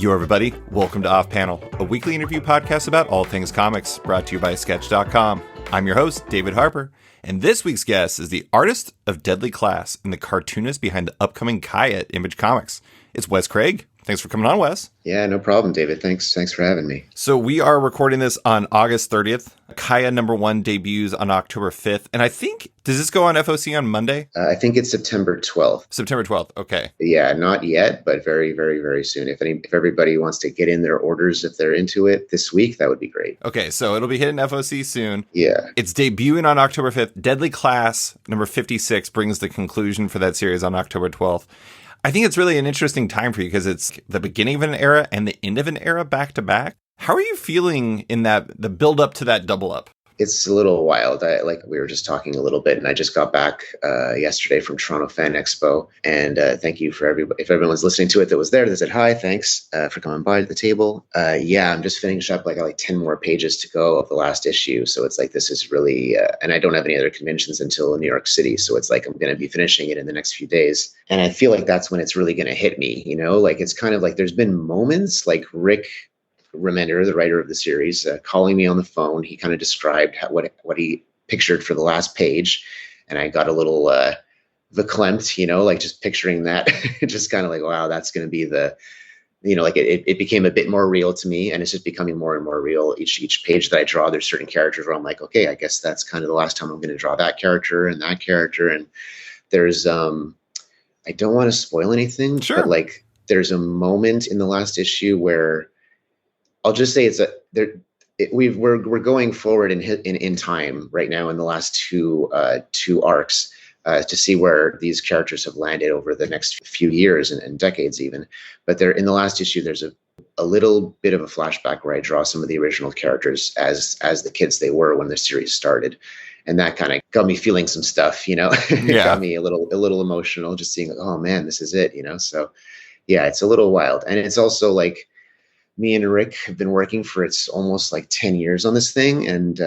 Yo, everybody. Welcome to Off Panel, a weekly interview podcast about all things comics, brought to you by Sketch.com. I'm your host, David Harper, and this week's guest is the artist of Deadly Class and the cartoonist behind the upcoming Kaya at Image Comics. It's Wes Craig. Thanks for coming on, Wes. Yeah, no problem, David. Thanks for having me. So we are recording this on August 30th. Kaya #1 debuts on October 5th. And I think, does this go on FOC on Monday? I think it's September 12th. September 12th. Okay. Yeah, not yet, but very, very, very soon. If everybody wants to get in their orders, if they're into it this week, that would be great. Okay, so it'll be hitting FOC soon. Yeah. It's debuting on October 5th. Deadly Class number 56 brings the conclusion for that series on October 12th. I think it's really an interesting time for you because it's the beginning of an era and the end of an era back to back. How are you feeling in the build up to that double up? It's a little wild. We were just talking a little bit, and I just got back yesterday from Toronto Fan Expo. And thank you for everybody. If everyone's listening to it that was there, they said hi, thanks for coming by to the table. Yeah, I'm just finishing up. I got 10 more pages to go of the last issue. So it's this is really, and I don't have any other conventions until New York City. So it's I'm going to be finishing it in the next few days. And I feel like that's when it's really going to hit me. It's kind of there's been moments like Rick Remender, the writer of the series, calling me on the phone. He kind of described what he pictured for the last page, and I got a little verklempt, just picturing that, just kind of wow, that's going to be the, it became a bit more real to me, and it's just becoming more and more real. Each page that I draw, there's certain characters where I'm like, okay, I guess that's kind of the last time I'm going to draw that character and that character, and there's I don't want to spoil anything, sure, but there's a moment in the last issue where I'll just say we're going forward in time right now in the last two arcs to see where these characters have landed over the next few years and decades even. But in the last issue, there's a little bit of a flashback where I draw some of the original characters as the kids they were when the series started. And that kind of got me feeling some stuff, Yeah. It got me a little emotional just seeing, oh man, this is it, So yeah, it's a little wild. And it's also me and Rick have been working for it's almost 10 years on this thing, and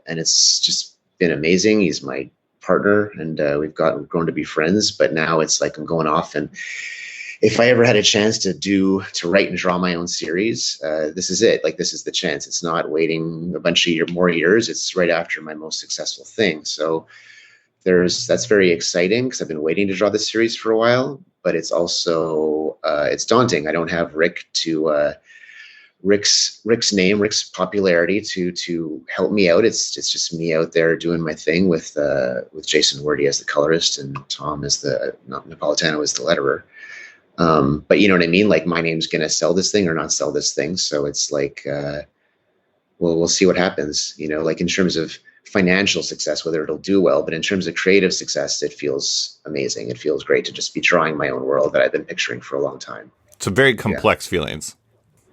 it's just been amazing. He's my partner, and we've grown to be friends. But now it's I'm going off, and if I ever had a chance to write and draw my own series, this is it. This is the chance. It's not waiting a bunch of more years. It's right after my most successful thing. So that's very exciting because I've been waiting to draw this series for a while. But it's also it's daunting. I don't have Rick to. Rick's name, Rick's popularity to help me out. It's just me out there doing my thing with Jason Wordie as the colorist and Tom as Napolitano as the letterer. But you know what I mean? My name's going to sell this thing or not sell this thing. So it's we'll see what happens, in terms of financial success, whether it'll do well, but in terms of creative success, it feels amazing. It feels great to just be drawing my own world that I've been picturing for a long time. So very complex feelings.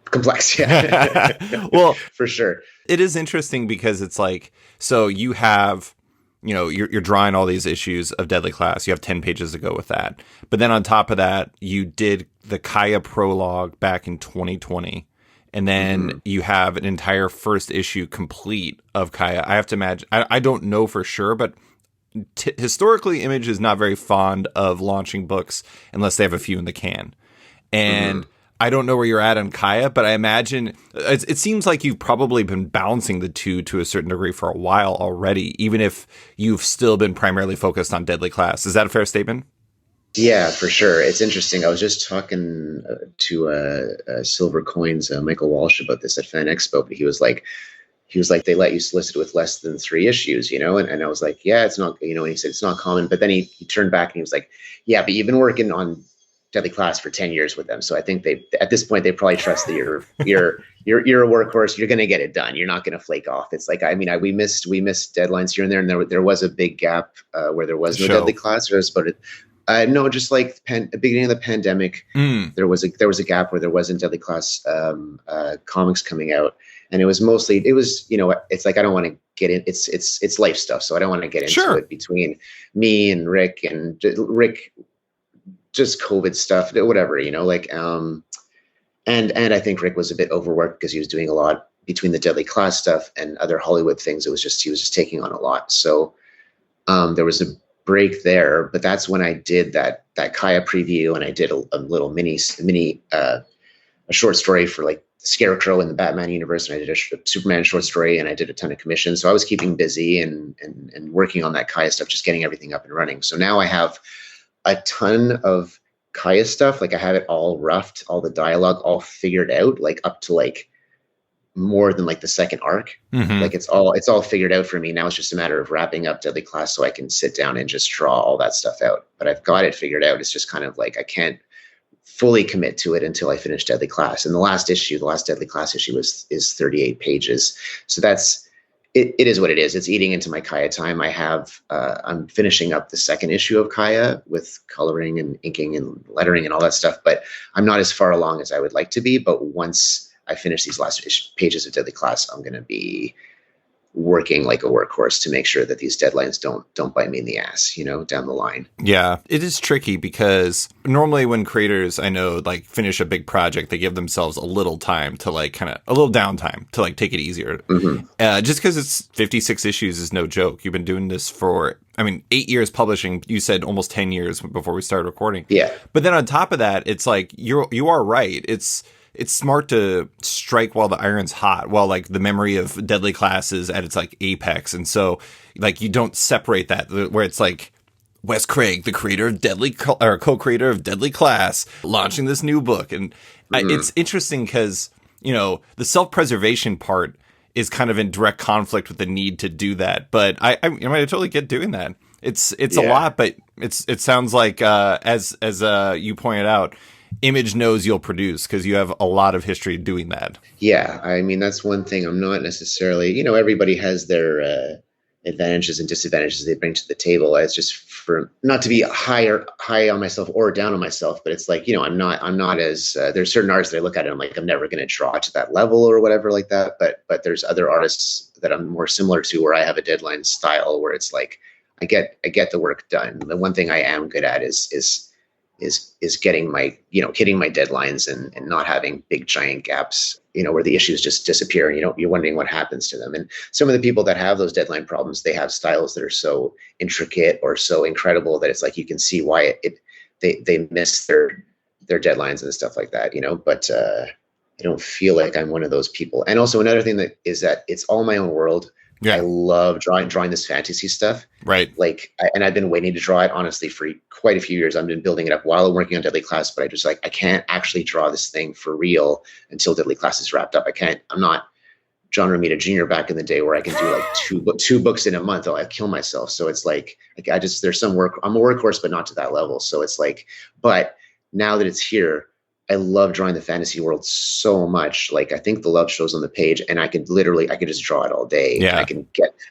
Complex, yeah. Well, for sure. It is interesting because it's so you have, you're drawing all these issues of Deadly Class. You have 10 pages to go with that. But then on top of that, you did the Kaya prologue back in 2020. And then you have an entire first issue complete of Kaya. I have to imagine, I don't know for sure, but historically, Image is not very fond of launching books unless they have a few in the can. And I don't know where you're at on Kaya, but I imagine it seems like you've probably been balancing the two to a certain degree for a while already, even if you've still been primarily focused on Deadly Class. Is that a fair statement? Yeah, for sure. It's interesting. I was just talking to Silver Coins, Michael Walsh, about this at Fan Expo, but he was like, they let you solicit with less than 3 issues, and I was like, yeah, it's not, and he said it's not common. But then he turned back and he was like, yeah, but you've been working on Deadly Class for 10 years with them. So I think at this point, they probably trust that you're a workhorse. You're going to get it done. You're not going to flake off. It's we missed deadlines here and there. And there was a big gap where there was no Deadly Class. No, just the beginning of the pandemic, there was a gap where there wasn't Deadly Class comics coming out. And it was it's I don't want to get in. It's life stuff. So I don't want to get into it between me and Rick just COVID stuff, whatever, and I think Rick was a bit overworked because he was doing a lot between the Deadly Class stuff and other Hollywood things. He was just taking on a lot. So there was a break there, but that's when I did that Kaya preview, and I did a little mini a short story for like Scarecrow in the Batman universe, and I did a Superman short story, and I did a ton of commissions. So I was keeping busy and working on that Kaya stuff, just getting everything up and running. So now I have a ton of Kaya stuff. Like I have it all roughed, all the dialogue all figured out, like up to like more than like the second arc. Mm-hmm. Like it's all figured out for me. Now it's just a matter of wrapping up Deadly Class so I can sit down and just draw all that stuff out. But I've got it figured out. It's just kind of like I can't fully commit to it until I finish Deadly Class. And the last Deadly Class issue is 38 pages. So that's it is what it is. It's eating into my Kaya time. I'm finishing up the second issue of Kaya with coloring and inking and lettering and all that stuff, but I'm not as far along as I would like to be. But once I finish these last pages of Deadly Class, I'm going to be working like a workhorse to make sure that these deadlines don't bite me in the ass, down the line. Yeah, it is tricky because normally when creators, I know, like finish a big project, they give themselves a little time to like kind of a little downtime to like take it easier. Mm-hmm. Just because it's 56 issues is no joke. You've been doing this for, 8 years publishing. You said almost 10 years before we started recording. Yeah. But then on top of that, it's like you are right. It's smart to strike while the iron's hot, while like the memory of Deadly Class is at its like apex. And so like you don't separate that where it's like Wes Craig, the creator of co-creator of Deadly Class, launching this new book. And it's interesting because, the self-preservation part is kind of in direct conflict with the need to do that. But I totally get doing that. It's a lot, but it sounds like as you pointed out, Image knows you'll produce because you have a lot of history doing that. Yeah, that's one thing. I'm not necessarily, everybody has their advantages and disadvantages they bring to the table. It's just for not to be high on myself or down on myself, but it's like, I'm not as there's certain artists that I look at and I'm like, I'm never going to draw to that level or whatever like that. But there's other artists that I'm more similar to where I have a deadline style where it's like I get the work done. The one thing I am good at is getting my, hitting my deadlines and not having big giant gaps, where the issues just disappear and you're wondering what happens to them. And some of the people that have those deadline problems, they have styles that are so intricate or so incredible that it's like you can see why they miss their deadlines and stuff like that, but I don't feel like I'm one of those people. And also another thing that it's all my own world. Yeah. I love drawing this fantasy stuff. Right. And I've been waiting to draw it, honestly, for quite a few years. I've been building it up while I'm working on Deadly Class, but I can't actually draw this thing for real until Deadly Class is wrapped up. I'm not John Romita Jr. back in the day where I can do like two books in a month. I'll kill myself. So it's like there's some work. I'm a workhorse, but not to that level. So it's like, but now that it's here, I love drawing the fantasy world so much. Like I think the love shows on the page, and I could just draw it all day. Yeah.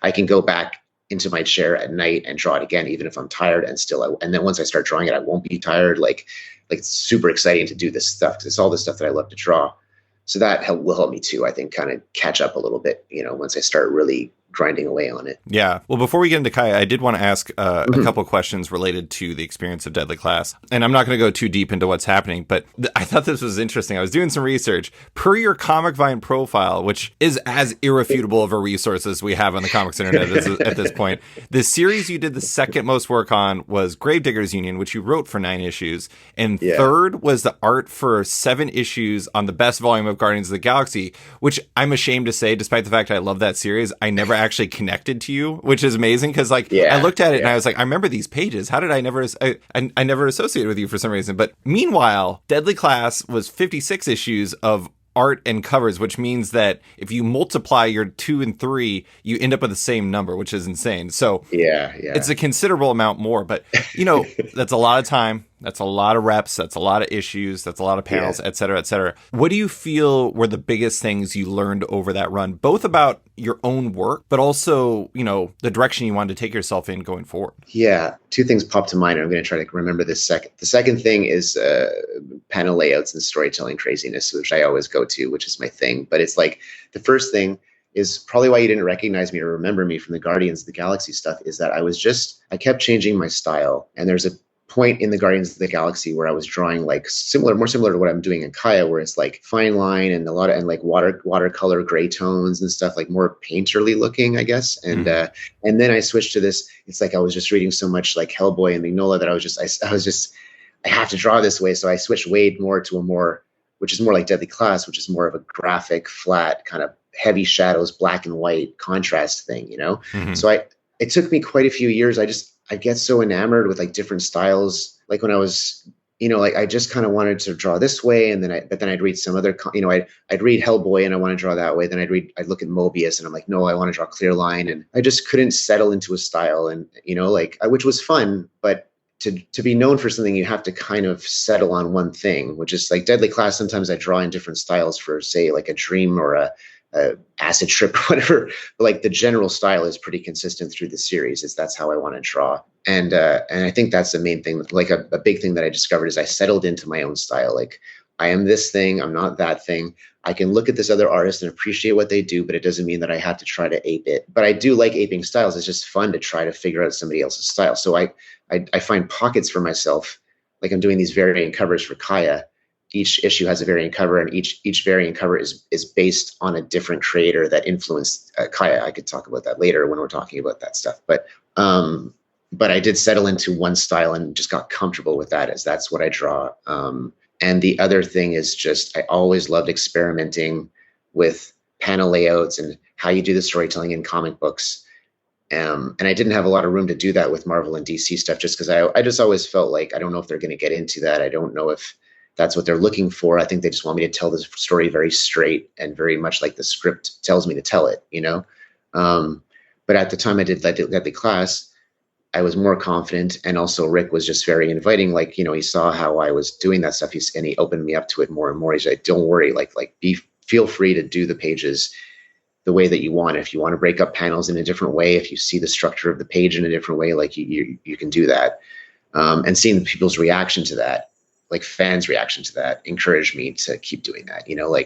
I can go back into my chair at night and draw it again, even if I'm tired. And then once I start drawing it, I won't be tired. Like it's super exciting to do this stuff because it's all the stuff that I love to draw. So that will help me too, I think, kind of catch up a little bit, once I start really grinding away on it. Yeah. Well, before we get into Kaya, I did want to ask a couple questions related to the experience of Deadly Class. And I'm not going to go too deep into what's happening, but I thought this was interesting. I was doing some research. Per your Comic Vine profile, which is as irrefutable of a resource as we have on the comics internet at this point, the series you did the second most work on was Gravediggers Union, which you wrote for 9 issues. And third was the art for 7 issues on the best volume of Guardians of the Galaxy, which I'm ashamed to say, despite the fact I love that series, I never actually connected to you, which is amazing because I looked at it and I was like, I remember these pages. How did I never associate with you for some reason? But meanwhile, Deadly Class was 56 issues of art and covers, which means that if you multiply your 2 and 3, you end up with the same number, which is insane. So it's a considerable amount more, but that's a lot of time. That's a lot of reps. That's a lot of issues. That's a lot of panels, et cetera, et cetera. What do you feel were the biggest things you learned over that run, both about your own work, but also, the direction you wanted to take yourself in going forward? Yeah. 2 things pop to mind. And I'm going to try to remember this second. The second thing is panel layouts and storytelling craziness, which I always go to, which is my thing. But it's like the first thing is probably why you didn't recognize me or remember me from the Guardians of the Galaxy stuff is that I kept changing my style. And there's a point in the Guardians of the Galaxy where I was drawing like more similar to what I'm doing in Kaya, where it's like fine line and like watercolor gray tones and stuff, like more painterly looking, I guess. And then I switched to this. It's like I was just reading so much like Hellboy and Mignola that I have to draw this way. So I switched way more to a more which is more like Deadly Class, which is more of a graphic, flat, kind of heavy shadows, black and white contrast thing, you know? Hmm. So it took me quite a few years. I get so enamored with like different styles. Like when I was, like I just kind of wanted to draw this way. And but then I'd read some other, I'd read Hellboy and I want to draw that way. Then I'd look at Mobius and I'm like, no, I want to draw clear line. And I just couldn't settle into a style and, which was fun, but to be known for something, you have to kind of settle on one thing, which is like Deadly Class. Sometimes I draw in different styles for, say, like a Dream or a acid trip or whatever. But like the general style is pretty consistent through the series. That's how I want to draw. And I think that's the main thing. Like a big thing that I discovered is I settled into my own style. Like I am this thing, I'm not that thing. I can look at this other artist and appreciate what they do, but it doesn't mean that I have to try to ape it. But I do like aping styles. It's just fun to try to figure out somebody else's style. So I find pockets for myself. Like I'm doing these variant covers for Kaya. Each issue has a variant cover, and each variant cover is based on a different creator that influenced Kaya. I could talk about that later when we're talking about that stuff. But I did settle into one style and just got comfortable with that, as that's what I draw. And the other thing is just I always loved experimenting with panel layouts and how you do the storytelling in comic books. And I didn't have a lot of room to do that with Marvel and DC stuff, just because I just always felt like I don't know if they're going to get into that. I don't know if that's what they're looking for. I think they just want me to tell the story very straight and very much like the script tells me to tell it, But at the time I did Deadly Class, I was more confident. And also Rick was just very inviting. Like, he saw how I was doing that stuff. And he opened me up to it more and more. He's like, don't worry, feel free to do the pages the way that you want. If you want to break up panels in a different way, if you see the structure of the page in a different way, like you can do that. And seeing people's reaction to that, like fans' reaction to that, encouraged me to keep doing that.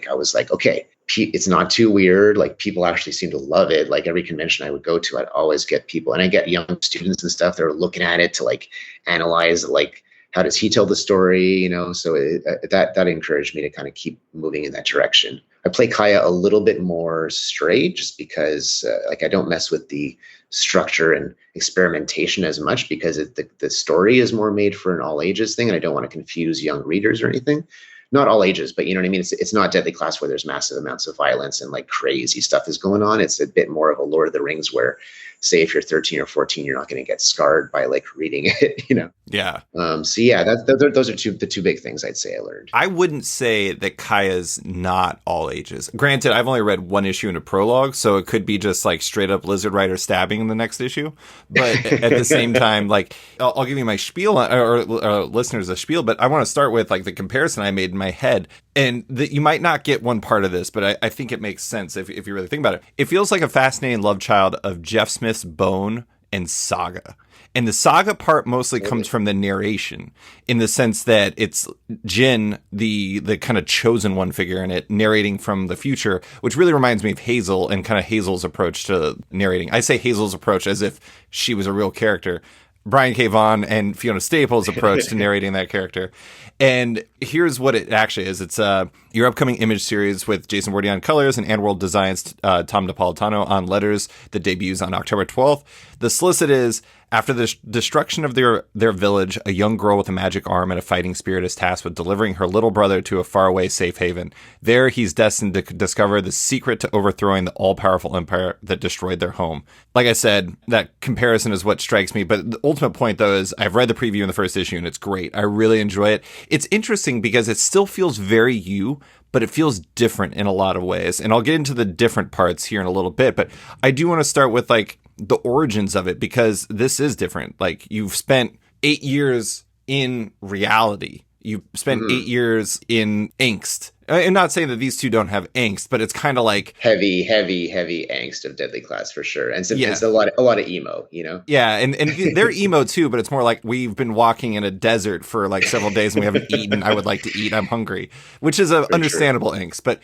I was like, okay, it's not too weird. Like people actually seem to love it. Like every convention I would go to, I'd always get people, and I get young students and stuff that are looking at it to like analyze, like, how does he tell the story? So that encouraged me to kind of keep moving in that direction. I play Kaya a little bit more straight just because I don't mess with the structure and experimentation as much, because the story is more made for an all ages thing. And I don't want to confuse young readers or anything. Not all ages, but you know what I mean? It's not Deadly Class where there's massive amounts of violence and like crazy stuff is going on. It's a bit more of a Lord of the Rings where, say, if you're 13 or 14, you're not going to get scarred by like reading it, Yeah. So yeah, those are the two big things I'd say I learned. I wouldn't say that Kaya's not all ages. Granted, I've only read one issue in a prologue, so it could be just like straight up Lizard Rider stabbing in the next issue. But at the same time, like I'll give you my spiel or listeners a spiel, but I want to start with like the comparison I made in my head. And you might not get one part of this, but I think it makes sense if you really think about it. It feels like a fascinating love child of Jeff Smith's Bone and Saga. And the Saga part mostly comes from the narration, in the sense that it's Jin, the kind of chosen one figure in it, narrating from the future, which really reminds me of Hazel and kind of Hazel's approach to narrating. I say Hazel's approach as if she was a real character. Brian K. Vaughan and Fiona Staples' approach to narrating that character. And here's what it actually is. It's your upcoming Image series with Jason Wardy on colors and World designs, Tom Napolitano on letters, that debuts on October 12th. The solicit is, after the destruction of their village, a young girl with a magic arm and a fighting spirit is tasked with delivering her little brother to a faraway safe haven. There, he's destined to discover the secret to overthrowing the all-powerful empire that destroyed their home. Like I said, that comparison is what strikes me. But the ultimate point, though, is I've read the preview in the first issue, and it's great. I really enjoy it. It's interesting because it still feels very you, but it feels different in a lot of ways. And I'll get into the different parts here in a little bit. But I do want to start with, like, the origins of it, because this is different. Like, you've spent 8 years in reality. You've spent 8 years in angst. And not saying that these two don't have angst, but it's kind of like heavy angst of Deadly Class for sure. And it's a lot of emo, Yeah, and they're emo too, but it's more like, we've been walking in a desert for like several days and we haven't eaten. I would like to eat. I'm hungry, which is a understandable angst. But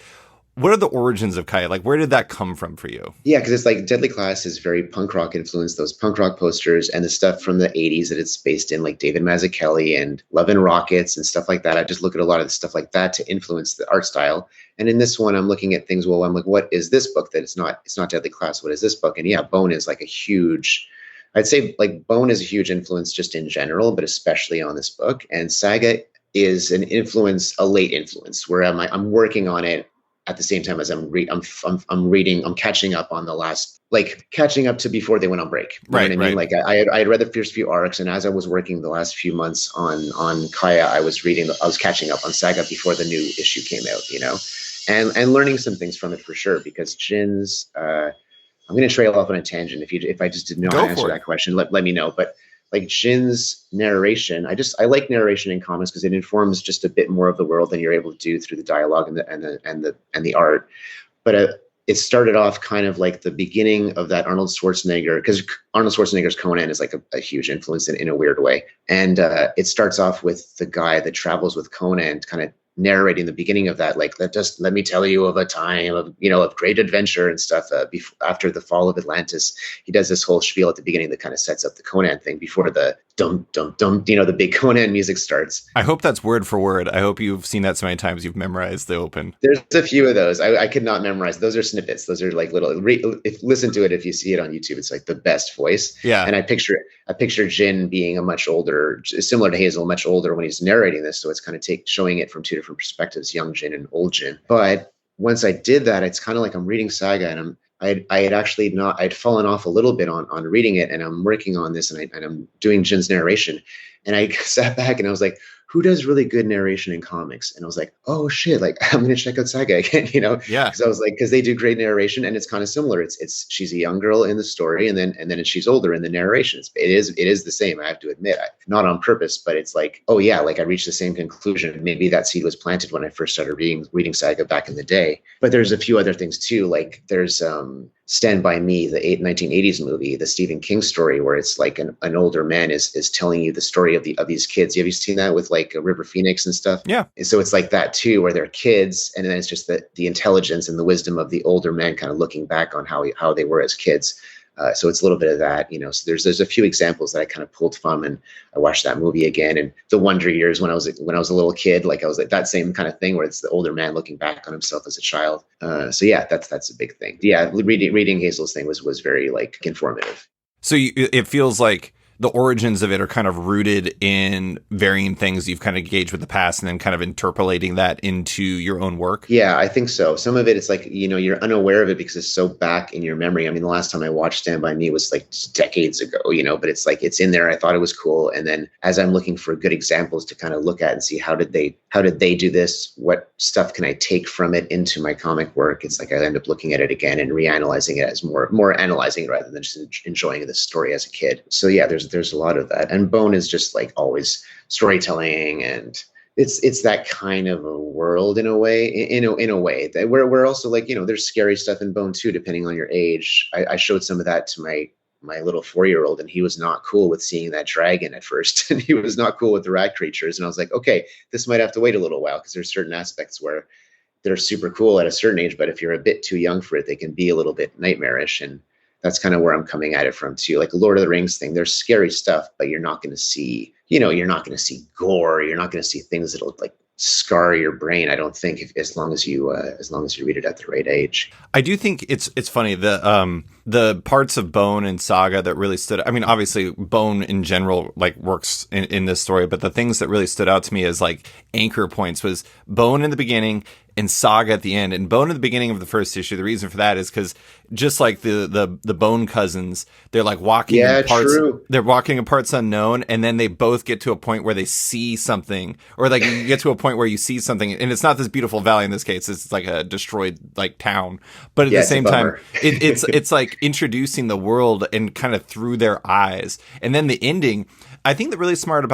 what are the origins of Kaya? Like, where did that come from for you? Yeah, because it's like Deadly Class is very punk rock influenced, those punk rock posters and the stuff from the 80s that it's based in, like David Mazzucchelli and Love and Rockets and stuff like that. I just look at a lot of the stuff like that to influence the art style. And in this one, I'm looking at things, well, I'm like, what is this book that it's not Deadly Class? What is this book? And yeah, Bone is like I'd say like Bone is a huge influence just in general, but especially on this book. And Saga is a late influence, where I'm working on it at the same time as I'm reading, I'm catching up on the last, like catching up to before they went on break. You know what I mean? Like I had read the first few arcs, and as I was working the last few months on Kaya, I was catching up on Saga before the new issue came out, you know, and learning some things from it for sure, because Jin's I'm going to trail off on a tangent. If I just didn't know how to answer that question, let me know. But like Jin's narration, I like narration in comics because it informs just a bit more of the world than you're able to do through the dialogue and the art. But it started off kind of like the beginning of that Arnold Schwarzenegger, because Arnold Schwarzenegger's Conan is like a huge influence in a weird way. And it starts off with the guy that travels with Conan kind of narrating the beginning of that, like, let me tell you of a time of great adventure and stuff. After the fall of Atlantis, he does this whole spiel at the beginning that kind of sets up the Conan thing before the dum dum dum, the big Conan music starts. I hope that's word for word. I hope you've seen that so many times you've memorized the open. There's a few of those. I could not memorize. Those are snippets. Those are like little. Listen to it if you see it on YouTube. It's like the best voice. Yeah. And I picture Jin being a much older, similar to Hazel, much older when he's narrating this. So it's kind of showing it from two different perspectives, young Jin and old Jin. But once I did that, it's kind of like I'm reading Saga, and I'd fallen off a little bit on reading it, and I'm working on this, and I'm doing Jin's narration, and I sat back and I was like, who does really good narration in comics? And I was like, oh shit, like I'm gonna check out Saga again, Yeah. Because I was like, because they do great narration, and it's kind of similar. It's she's a young girl in the story, and then she's older in the narrations. It is the same. I have to admit, not on purpose, but it's like, oh yeah, like I reached the same conclusion. Maybe that seed was planted when I first started reading Saga back in the day. But there's a few other things too. Like there's Stand By Me, the 1980s movie, the Stephen King story, where it's like an older man is telling you the story of these kids. Have you seen that with like River Phoenix and stuff? Yeah. And so it's like that too, where they're kids, and then it's just the intelligence and the wisdom of the older man kind of looking back on how they were as kids. So it's a little bit of that, So there's a few examples that I kind of pulled from, and I watched that movie again. And the Wonder Years, when I was a little kid, like I was like that same kind of thing where it's the older man looking back on himself as a child. So yeah, that's a big thing. Yeah, reading Hazel's thing was very like informative. So it feels like the origins of it are kind of rooted in varying things you've kind of engaged with the past, and then kind of interpolating that into your own work. Yeah, I think so. Some of it, it's like, you're unaware of it because it's so back in your memory. I mean, the last time I watched Stand By Me was like decades ago, but it's like, it's in there. I thought it was cool. And then as I'm looking for good examples to kind of look at and see how did they do this? What stuff can I take from it into my comic work? It's like I end up looking at it again and reanalyzing it as more analyzing it rather than just enjoying the story as a kid. So yeah, there's a lot of that. And Bone is just like always storytelling, and it's that kind of a world in a way that we're also like, there's scary stuff in Bone too, depending on your age. I showed some of that to my little 4-year-old, and he was not cool with seeing that dragon at first, and he was not cool with the rat creatures. And I was like, okay, this might have to wait a little while, because there's certain aspects where they're super cool at a certain age, but if you're a bit too young for it, they can be a little bit nightmarish. And that's kind of where I'm coming at it from too. Like Lord of the Rings thing, there's scary stuff, but you're not going to see, you're not going to see gore. You're not going to see things that'll like scar your brain, I don't think, as long as you read it at the right age. I do think it's funny, the parts of Bone and Saga that really stood, I mean, obviously Bone in general like works in this story, but the things that really stood out to me as like anchor points was Bone in the beginning and Saga at the end. And Bone in the beginning of the first issue, the reason for that is because just like the Bone cousins, they're like walking in parts, they're walking in parts unknown, and then they both get to a point where they see something, or like you get to a point where you see something, and it's not this beautiful valley in this case, it's like a destroyed like town, but at the same time it's like introducing the world and kind of through their eyes. And then the ending, I think the really smart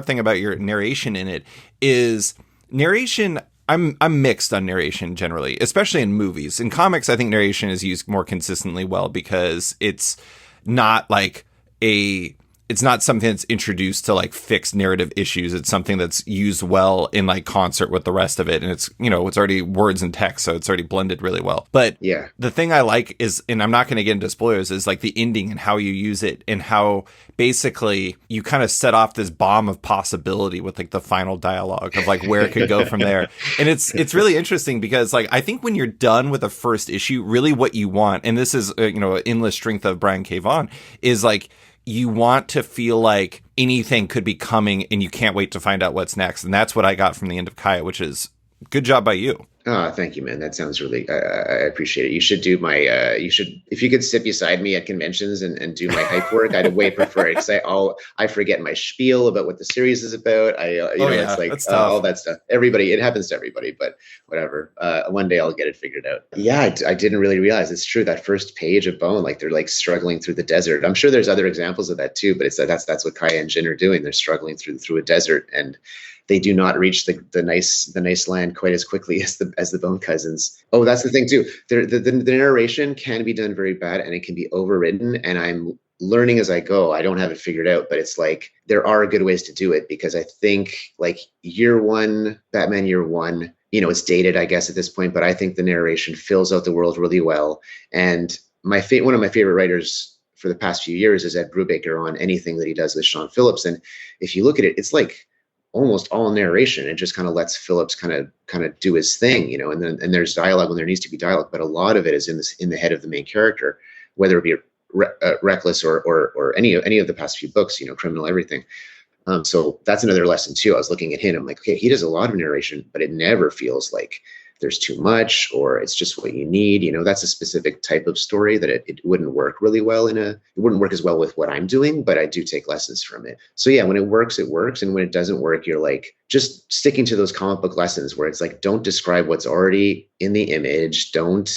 thing about your narration in it is narration. I'm mixed on narration generally, especially in movies. In comics, I think narration is used more consistently well because it's not like it's not something that's introduced to like fix narrative issues. It's something that's used well in like concert with the rest of it. And it's, it's already words and text, so it's already blended really well. But yeah, the thing I like is, and I'm not going to get into spoilers, is like the ending and how you use it, and how basically you kind of set off this bomb of possibility with like the final dialogue of like where it could go from there. And it's really interesting because like, I think when you're done with the first issue, really what you want, and this is, endless strength of Brian K. Vaughan, is like, you want to feel like anything could be coming and you can't wait to find out what's next. And that's what I got from the end of Kaya, which is good job by you. Oh, thank you, man. That sounds really, I appreciate it. You should do my, if you could sit beside me at conventions and do my hype work, I'd way prefer it because I forget my spiel about what the series is about. It's like all that stuff. Everybody, it happens to everybody, but whatever. One day I'll get it figured out. Yeah, I didn't really realize it's true. That first page of Bone, like they're like struggling through the desert. I'm sure there's other examples of that too, but that's what Kaya and Jin are doing. They're struggling through a desert, and they do not reach the nice land quite as quickly as the Bone Cousins. Oh, that's the thing too. The narration can be done very bad, and it can be overridden. And I'm learning as I go. I don't have it figured out, but it's like there are good ways to do it, because I think like Batman Year One, it's dated, I guess, at this point, but I think the narration fills out the world really well. And one of my favorite writers for the past few years is Ed Brubaker on anything that he does with Sean Phillips. And if you look at it, it's like almost all narration. It just kind of lets Phillips kind of do his thing, and there's dialogue when there needs to be dialogue, but a lot of it is in the head of the main character, whether it be Reckless or any of the past few books, Criminal, everything. So that's another lesson too. I was looking at him, I'm like, okay, he does a lot of narration, but it never feels like there's too much or it's just what you need. That's a specific type of story that it wouldn't work really well it wouldn't work as well with what I'm doing, but I do take lessons from it. So yeah, when it works, it works. And when it doesn't work, you're like just sticking to those comic book lessons where it's like, don't describe what's already in the image. Don't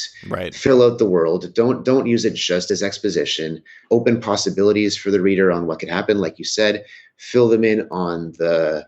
fill out the world. Don't use it just as exposition. Open possibilities for the reader on what could happen. Like you said, fill them in on the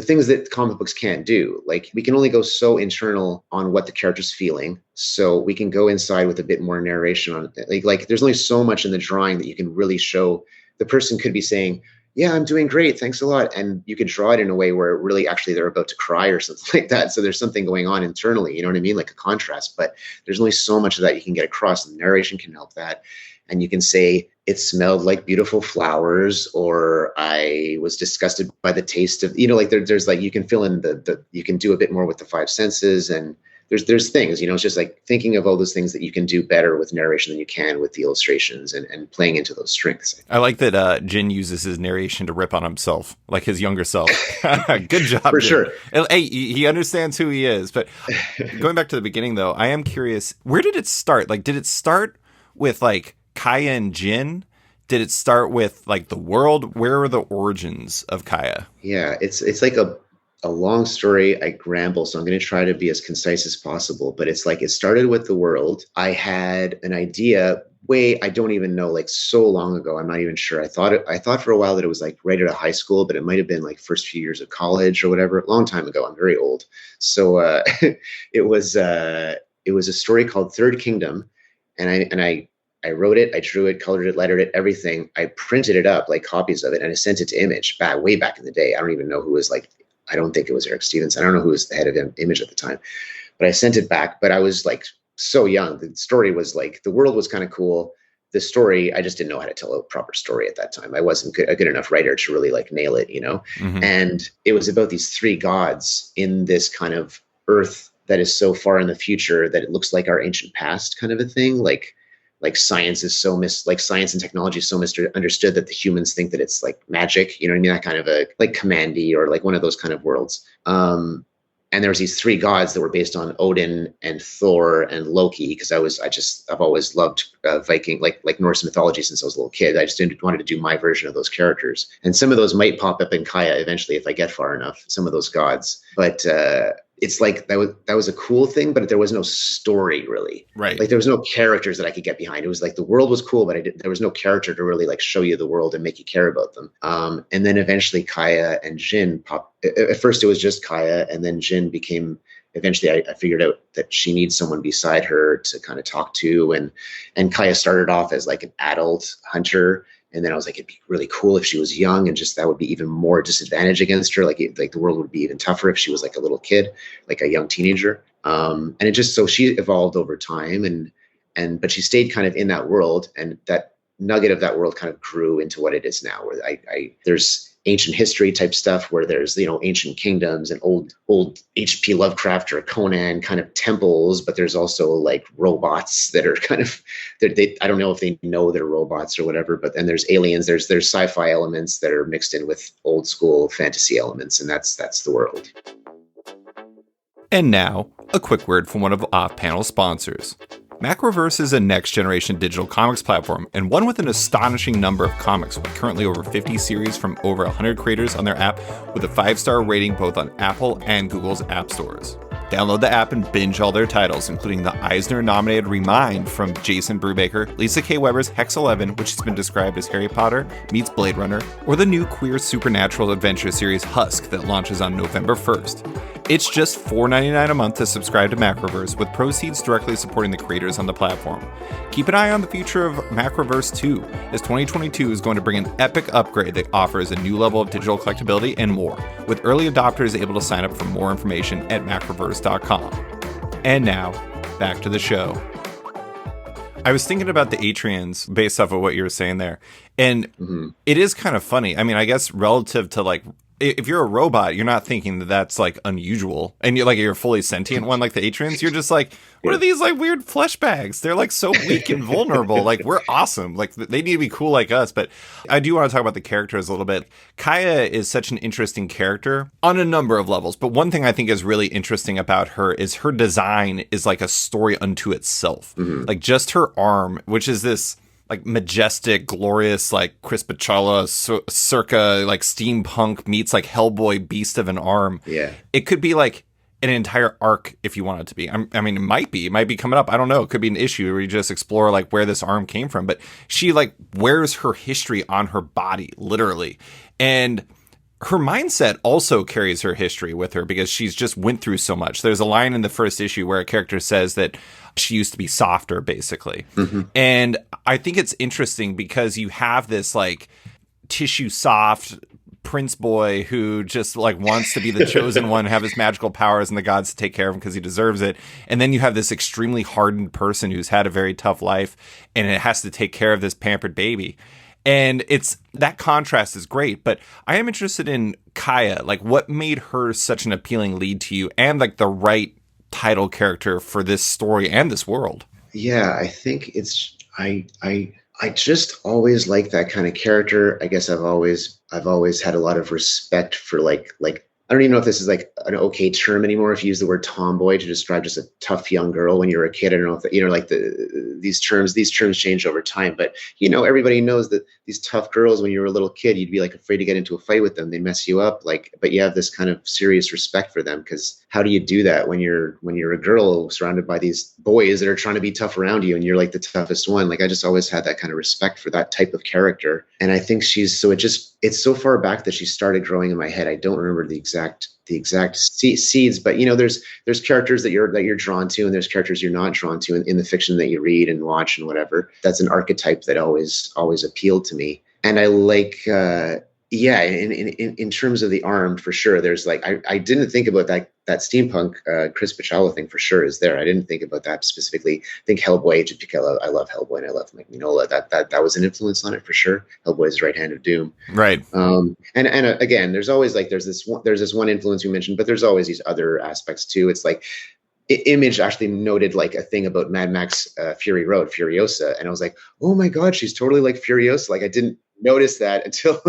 things that comic books can't do. Like we can only go so internal on what the character's feeling. So we can go inside with a bit more narration on it. Like there's only so much in the drawing that you can really show. The person could be saying, yeah, I'm doing great, thanks a lot. And you could draw it in a way where really actually they're about to cry or something like that. So there's something going on internally, you know what I mean? Like a contrast, but there's only so much of that you can get across, and the narration can help that. And you can say, it smelled like beautiful flowers, or I was disgusted by the taste of, there's like, you can fill in you can do a bit more with the five senses, and there's things, it's just like thinking of all those things that you can do better with narration than you can with the illustrations, and playing into those strengths. I like that Jin uses his narration to rip on himself, like his younger self. Good job. For Jin. Sure. Hey, he understands who he is. But going back to the beginning, though, I am curious, where did it start? Like, did it start with like Kaya and Jin? Did it start with like the world? Where are the origins of Kaya? Yeah, it's like a long story. I ramble, so I'm going to try to be as concise as possible. But it's like it started with the world. I had an idea I don't even know, like so long ago. I'm not even sure. I thought for a while that it was like right out of high school, but it might have been like first few years of college or whatever. A long time ago. I'm very old. So it was a story called Third Kingdom, and I wrote it, I drew it, colored it, lettered it, everything. I printed it up, like copies of it, and I sent it to Image way back in the day. I don't even know who was I don't think it was Eric Stevens. I don't know who was the head of Image at the time, but I sent it back. But I was like so young. The story was like, the world was kind of cool. The story, I just didn't know how to tell a proper story at that time. I wasn't a good enough writer to really like nail it, Mm-hmm. And it was about these three gods in this kind of earth that is so far in the future that it looks like our ancient past kind of a thing. Like science is science and technology is so misunderstood that the humans think that it's like magic, you know what I mean? That kind of a like Commandy or like one of those kind of worlds. And there was these three gods that were based on Odin and Thor and Loki, because I've always loved Viking, like Norse mythology since I was a little kid. I just wanted to do my version of those characters. And some of those might pop up in Kaya eventually if I get far enough, some of those gods. But it's like that was a cool thing, but there was no story really. Right. Like there was no characters that I could get behind. It was like the world was cool, but there was no character to really like show you the world and make you care about them. And then eventually Kaya and Jin pop. At first it was just Kaya, and then Jin became. Eventually I figured out that she needs someone beside her to kind of talk to, and Kaya started off as like an adult hunter. And then I was like, it'd be really cool if she was young, and just that would be even more disadvantage against her. Like the world would be even tougher if she was like a little kid, like a young teenager. And it just, so she evolved over time, but she stayed kind of in that world, and that nugget of that world kind of grew into what it is now, where there's ancient history type stuff where there's, ancient kingdoms and old HP Lovecraft or Conan kind of temples, but there's also like robots that are kind of, I don't know if they know they're robots or whatever, but then there's aliens, there's sci-fi elements that are mixed in with old school fantasy elements, and that's the world. And now, a quick word from one of off-panel sponsors. Macroverse is a next-generation digital comics platform, and one with an astonishing number of comics, with currently over 50 series from over 100 creators on their app, with a 5-star rating both on Apple and Google's app stores. Download the app and binge all their titles, including the Eisner-nominated Remind from Jason Brubaker, Lisa K. Weber's Hex 11, which has been described as Harry Potter meets Blade Runner, or the new queer supernatural adventure series Husk that launches on November 1st. It's just $4.99 a month to subscribe to Macroverse, with proceeds directly supporting the creators on the platform. Keep an eye on the future of Macroverse 2, as 2022 is going to bring an epic upgrade that offers a new level of digital collectability and more, with early adopters able to sign up for more information at macroverse.com. And now, back to the show. I was thinking about the Atrians based off of what you were saying there, and it is kind of funny. I mean, I guess relative to like, if you're a robot, you're not thinking that that's like unusual, and you're a fully sentient one like the Atrians. You're just like, what are these like weird flesh bags? They're like so weak and vulnerable. Like, we're awesome. Like, they need to be cool like us. But I do want to talk about the characters a little bit. Kaya is such an interesting character on a number of levels. But one thing I think is really interesting about her is her design is like a story unto itself. Like, just her arm, which is this like majestic, glorious, like Chris Bachalo circa like steampunk meets like Hellboy beast of an arm. Yeah. It could be like an entire arc if you want it to be. I mean, it might be coming up. I don't know. It could be an issue where you just explore like where this arm came from, but she like wears her history on her body, literally. And her mindset also carries her history with her because she's just went through so much. There's a line in the first issue where a character says that she used to be softer, basically. And I think it's interesting because you have this like tissue soft prince boy who just like wants to be the chosen one, have his magical powers and the gods to take care of him because he deserves it. And then you have this extremely hardened person who's had a very tough life and it has to take care of this pampered baby. And it's that contrast is great, but I am interested in Kaya. Like, what made her such an appealing lead to you, and like the right title character for this story and this world? Yeah, I think it's I just always like that kind of character. I guess I've always had a lot of respect for like I don't even know if this is like an okay term anymore. If you use the word tomboy to describe just a tough young girl when you're a kid, I don't know if that, like these terms change over time, but everybody knows that these tough girls, when you were a little kid, you'd be like afraid to get into a fight with them. They mess you up, but you have this kind of serious respect for them, because how do you do that when you're a girl surrounded by these boys that are trying to be tough around you and you're like the toughest one? Like, I just always had that kind of respect for that type of character. And I think it's so far back that she started growing in my head. I don't remember the exact seeds, but there's characters that you're drawn to, and there's characters you're not drawn to in the fiction that you read and watch and whatever. That's an archetype that always appealed to me. And I like in terms of the arm, for sure, there's like I didn't think about that steampunk Chris Bachalo thing for sure is there. I didn't think about that specifically. I think Hellboy, just because I love Hellboy and I love Mike Mignola, that was an influence on it for sure. Hellboy's Right Hand of Doom. Right. And again, there's always like there's this one influence we mentioned, but there's always these other aspects too. It's like Image actually noted like a thing about Mad Max Fury Road, Furiosa, and I was like, oh my God, she's totally like Furiosa. Like, I didn't notice that until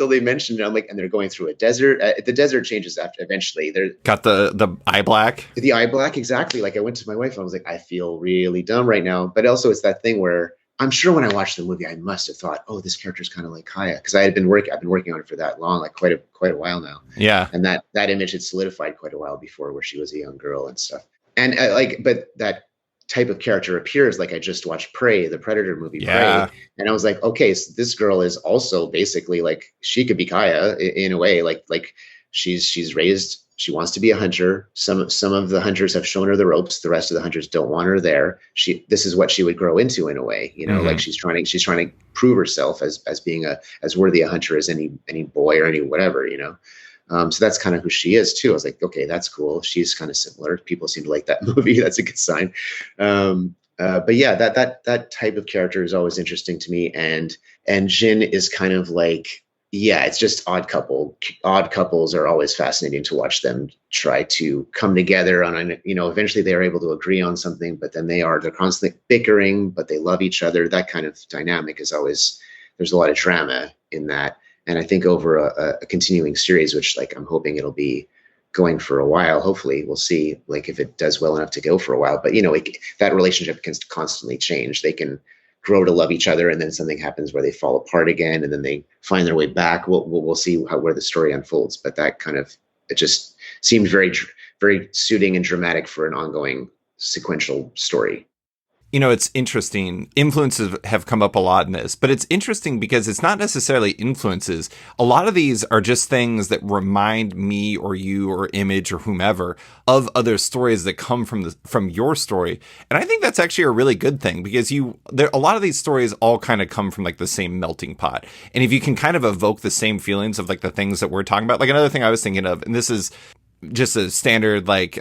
they mentioned it. I'm like, and they're going through a desert. The desert changes after eventually. They're got the eye black. The eye black, exactly. Like, I went to my wife and I was like, I feel really dumb right now. But also, it's that thing where I'm sure when I watched the movie, I must have thought, oh, this character's kind of like Kaya, because I've been working on it for that long, like quite a while now. Yeah. And that image had solidified quite a while before, where she was a young girl and stuff. And but that type of character appears. Like, I just watched Prey, the Predator movie, Prey, and I was like, okay, so this girl is also basically like, she could be Kaya in a way. Like she's raised. She wants to be a hunter. Some of the hunters have shown her the ropes. The rest of the hunters don't want her there. This is what she would grow into in a way, like she's trying to prove herself as being as worthy a hunter as any boy or any whatever, So that's kind of who she is too. I was like, okay, that's cool. She's kind of similar. People seem to like that movie. That's a good sign. But yeah, that type of character is always interesting to me, and Jin is kind of like, yeah, it's just odd couple. Odd couples are always fascinating to watch them try to come together on an, eventually they are able to agree on something, but then they're constantly bickering, but they love each other. That kind of dynamic is always, there's a lot of drama in that. And I think over a continuing series, which like I'm hoping it'll be going for a while. Hopefully, we'll see like if it does well enough to go for a while. But that relationship can constantly change. They can grow to love each other, and then something happens where they fall apart again, and then they find their way back. We'll see where the story unfolds. But that kind of, it just seemed very suiting and dramatic for an ongoing sequential story. It's interesting. Influences have come up a lot in this, but it's interesting because it's not necessarily influences. A lot of these are just things that remind me or you or Image or whomever of other stories that come from your story. And I think that's actually a really good thing because a lot of these stories all kind of come from like the same melting pot. And if you can kind of evoke the same feelings of like the things that we're talking about, like another thing I was thinking of, and this is just a standard like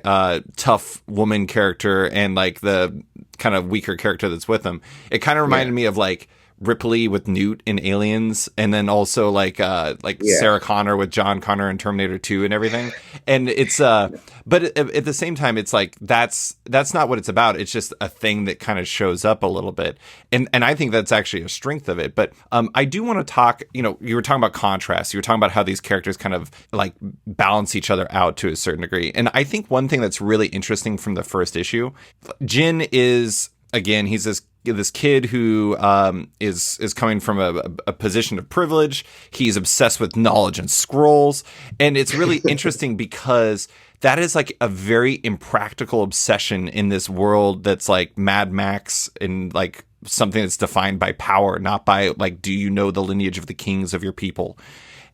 tough woman character and like the kind of weaker character that's with him. It kind of reminded me of like Ripley with Newt in Aliens, and then also like Sarah Connor with John Connor in Terminator 2 and everything. And it's but at the same time, it's like that's not what it's about. It's just a thing that kind of shows up a little bit, and I think that's actually a strength of it. But I do want to talk. You were talking about contrast. You were talking about how these characters kind of like balance each other out to a certain degree. And I think one thing that's really interesting from the first issue, Jin is, again, he's this kid who is coming from a position of privilege. He's obsessed with knowledge and scrolls. And it's really interesting because that is like a very impractical obsession in this world that's like Mad Max and like something that's defined by power, not by like, do you know the lineage of the kings of your people?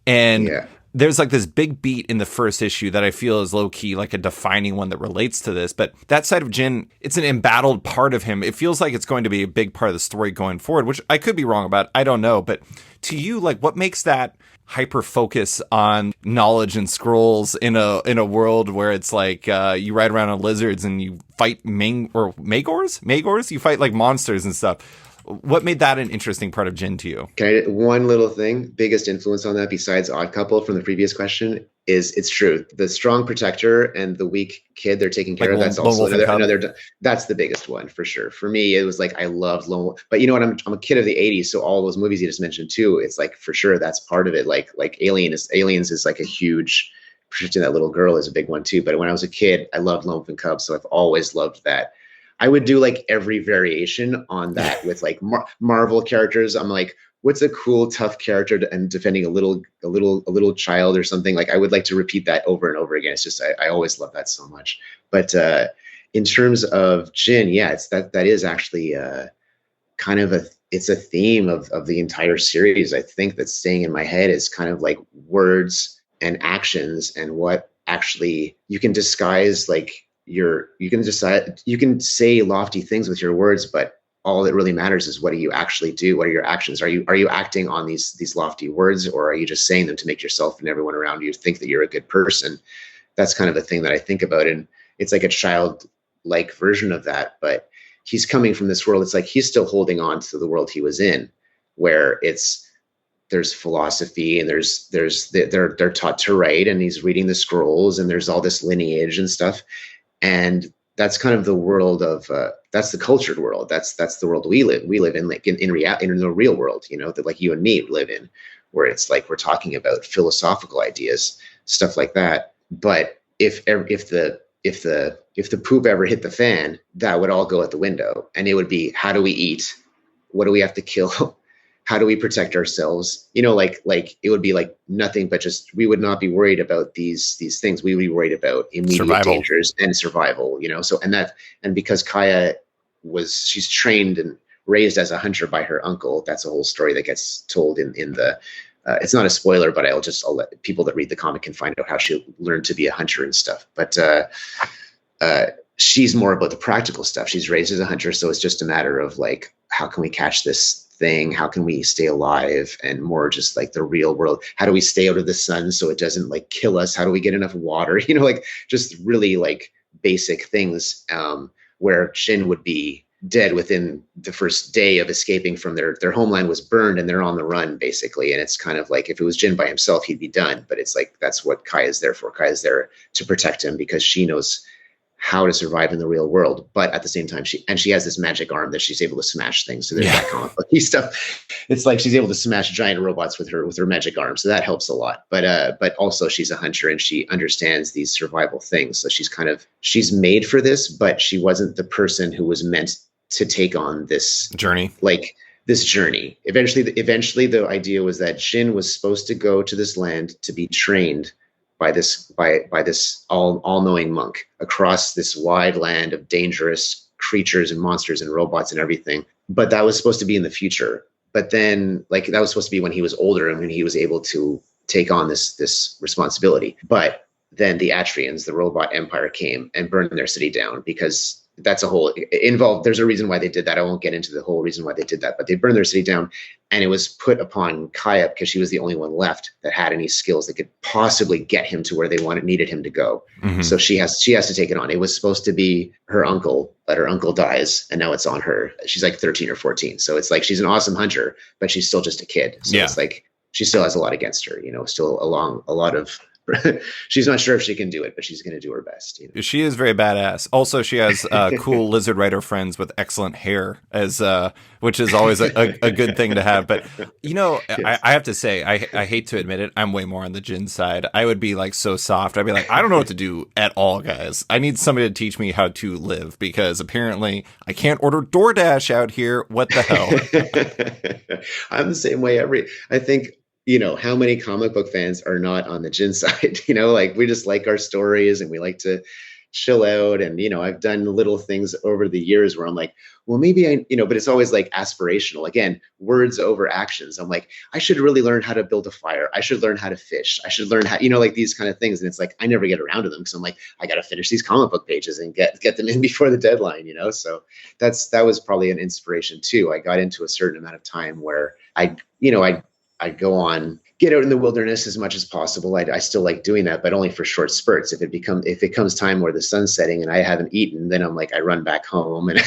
And there's like this big beat in the first issue that I feel is low key like a defining one that relates to this. But that side of Jin, it's an embattled part of him. It feels like it's going to be a big part of the story going forward, which I could be wrong about. I don't know. But to you, like, what makes that hyper focus on knowledge and scrolls in a world where it's like you ride around on lizards and you fight Magors? You fight like monsters and stuff. What made that an interesting part of Jin to you? Okay, one little thing, biggest influence on that besides Odd Couple from the previous question is it's true. The strong protector and the weak kid they're taking care of. That's also another. That's the biggest one for sure. For me, it was like I loved Lone Wolf, but you know what? I'm a kid of the '80s, so all those movies you just mentioned too. It's like for sure that's part of it. Like Aliens is like a huge. Protecting that little girl is a big one too. But when I was a kid, I loved Lone Wolf and Cub, so I've always loved that. I would do like every variation on that with like Marvel characters. I'm like, what's a cool, tough character and defending a little child or something? Like I would like to repeat that over and over again. It's just I always love that so much. But in terms of Jin, it's that is actually kind of it's a theme of the entire series. I think that's staying in my head is kind of like words and actions and what actually you can disguise like. You can say lofty things with your words, but all that really matters is what do you actually do? What are your actions? Are you acting on these lofty words, or are you just saying them to make yourself and everyone around you think that you're a good person? That's kind of the thing that I think about, and it's like a childlike version of that. But he's coming from this world. It's like he's still holding on to the world he was in, where there's philosophy and they're taught to write, and he's reading the scrolls, and there's all this lineage and stuff. And that's kind of the world of that's the cultured world. That's the world we live in, like in the real world, that like you and me live in, where it's like we're talking about philosophical ideas, stuff like that. But if the poop ever hit the fan, that would all go out the window, and it would be, how do we eat? What do we have to kill? How do we protect ourselves? Like it would be like nothing but just, we would not be worried about these things. We would be worried about immediate dangers and survival, So, and because Kaya she's trained and raised as a hunter by her uncle. That's a whole story that gets told in the, it's not a spoiler, but I'll let people that read the comic can find out how she learned to be a hunter and stuff. But, she's more about the practical stuff. She's raised as a hunter. So it's just a matter of like, how can we catch this thing? How can we stay alive? And more just like the real world. How do we stay out of the sun so it doesn't like kill us? How do we get enough water? Like just really like basic things, where Jin would be dead within the first day of escaping from their homeland was burned, and they're on the run basically. And it's kind of like if it was Jin by himself, he'd be done. But it's like that's what Kai is there for. Kai is there to protect him because she knows how to survive in the real world, but at the same time, she has this magic arm that she's able to smash things. So there's that comic book stuff. It's like she's able to smash giant robots with her magic arm, so that helps a lot. But also she's a hunter and she understands these survival things. So she's made for this, but she wasn't the person who was meant to take on this journey. This journey. Eventually, the idea was that Jin was supposed to go to this land to be trained by this all-knowing monk across this wide land of dangerous creatures and monsters and robots and everything. But that was supposed to be in the future. But then, that was supposed to be when he was older and when he was able to take on this responsibility. But then the Atrians, the robot empire, came and burned their city down because that's a whole involved. There's a reason why they did that. I won't get into the whole reason why they did that, but they burned their city down, and it was put upon Kaya because she was the only one left that had any skills that could possibly get him to where they needed him to go. Mm-hmm. So she has to take it on. It was supposed to be her uncle, but her uncle dies, and now it's on her. She's like 13 or 14, so it's like she's an awesome hunter, but she's still just a kid. So it's like she still has a lot against her. Still a lot of. She's not sure if she can do it, but she's going to do her best. She is very badass. Also, she has cool lizard rider friends with excellent hair, which is always a good thing to have. But yes. I have to say, I hate to admit it, I'm way more on the Jin side. I would be so soft. I'd be like, I don't know what to do at all, guys. I need somebody to teach me how to live because apparently I can't order DoorDash out here. What the hell? I'm the same way. I think. How many comic book fans are not on the Jin side? We just like our stories and we like to chill out. And, I've done little things over the years where I'm like, well, maybe but it's always aspirational. Again, words over actions. I'm like, I should really learn how to build a fire. I should learn how to fish. I should learn how, these kind of things. And it's like, I never get around to them because I'm like, I got to finish these comic book pages and get them in before the deadline, So that was probably an inspiration too. I got into a certain amount of time where I'd go on, get out in the wilderness as much as possible. I still like doing that, but only for short spurts. If it comes time where the sun's setting and I haven't eaten, then I'm like, I run back home and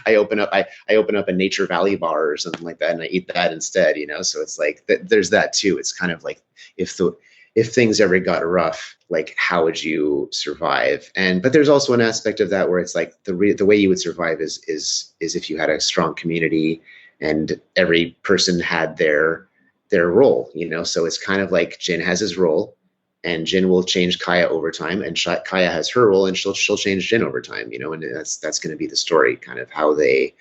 I open up a Nature Valley bar or something like that, and I eat that instead. So it's like there's that too. It's kind of like if things ever got rough, how would you survive? But there's also an aspect of that where it's like the way you would survive is if you had a strong community. And every person had their role, So it's kind of like Jin has his role, and Jin will change Kaya over time, and Kaya has her role, and she'll change Jin over time, And that's going to be the story, kind of how they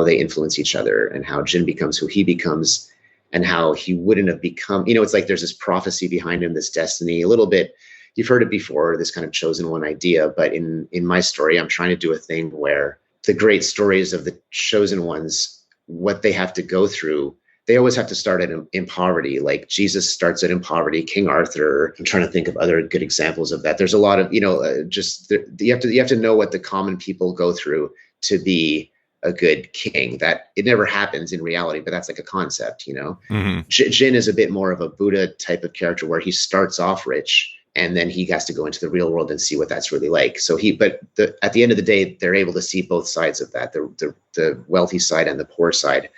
influence each other, and how Jin becomes who he becomes, and how he wouldn't have become. It's like there's this prophecy behind him, this destiny. A little bit, you've heard it before, this kind of chosen one idea. But in my story, I'm trying to do a thing where the great stories of the chosen ones, what they have to go through, they always have to start in poverty. Like Jesus starts in poverty, King Arthur. I'm trying to think of other good examples of that. There's a lot of, you have to know what the common people go through to be a good king. That it never happens in reality, but that's like a concept, Mm-hmm. Jin is a bit more of a Buddha type of character where he starts off rich, and then he has to go into the real world and see what that's really like. So at the end of the day, they're able to see both sides of that, the wealthy side and the poor side.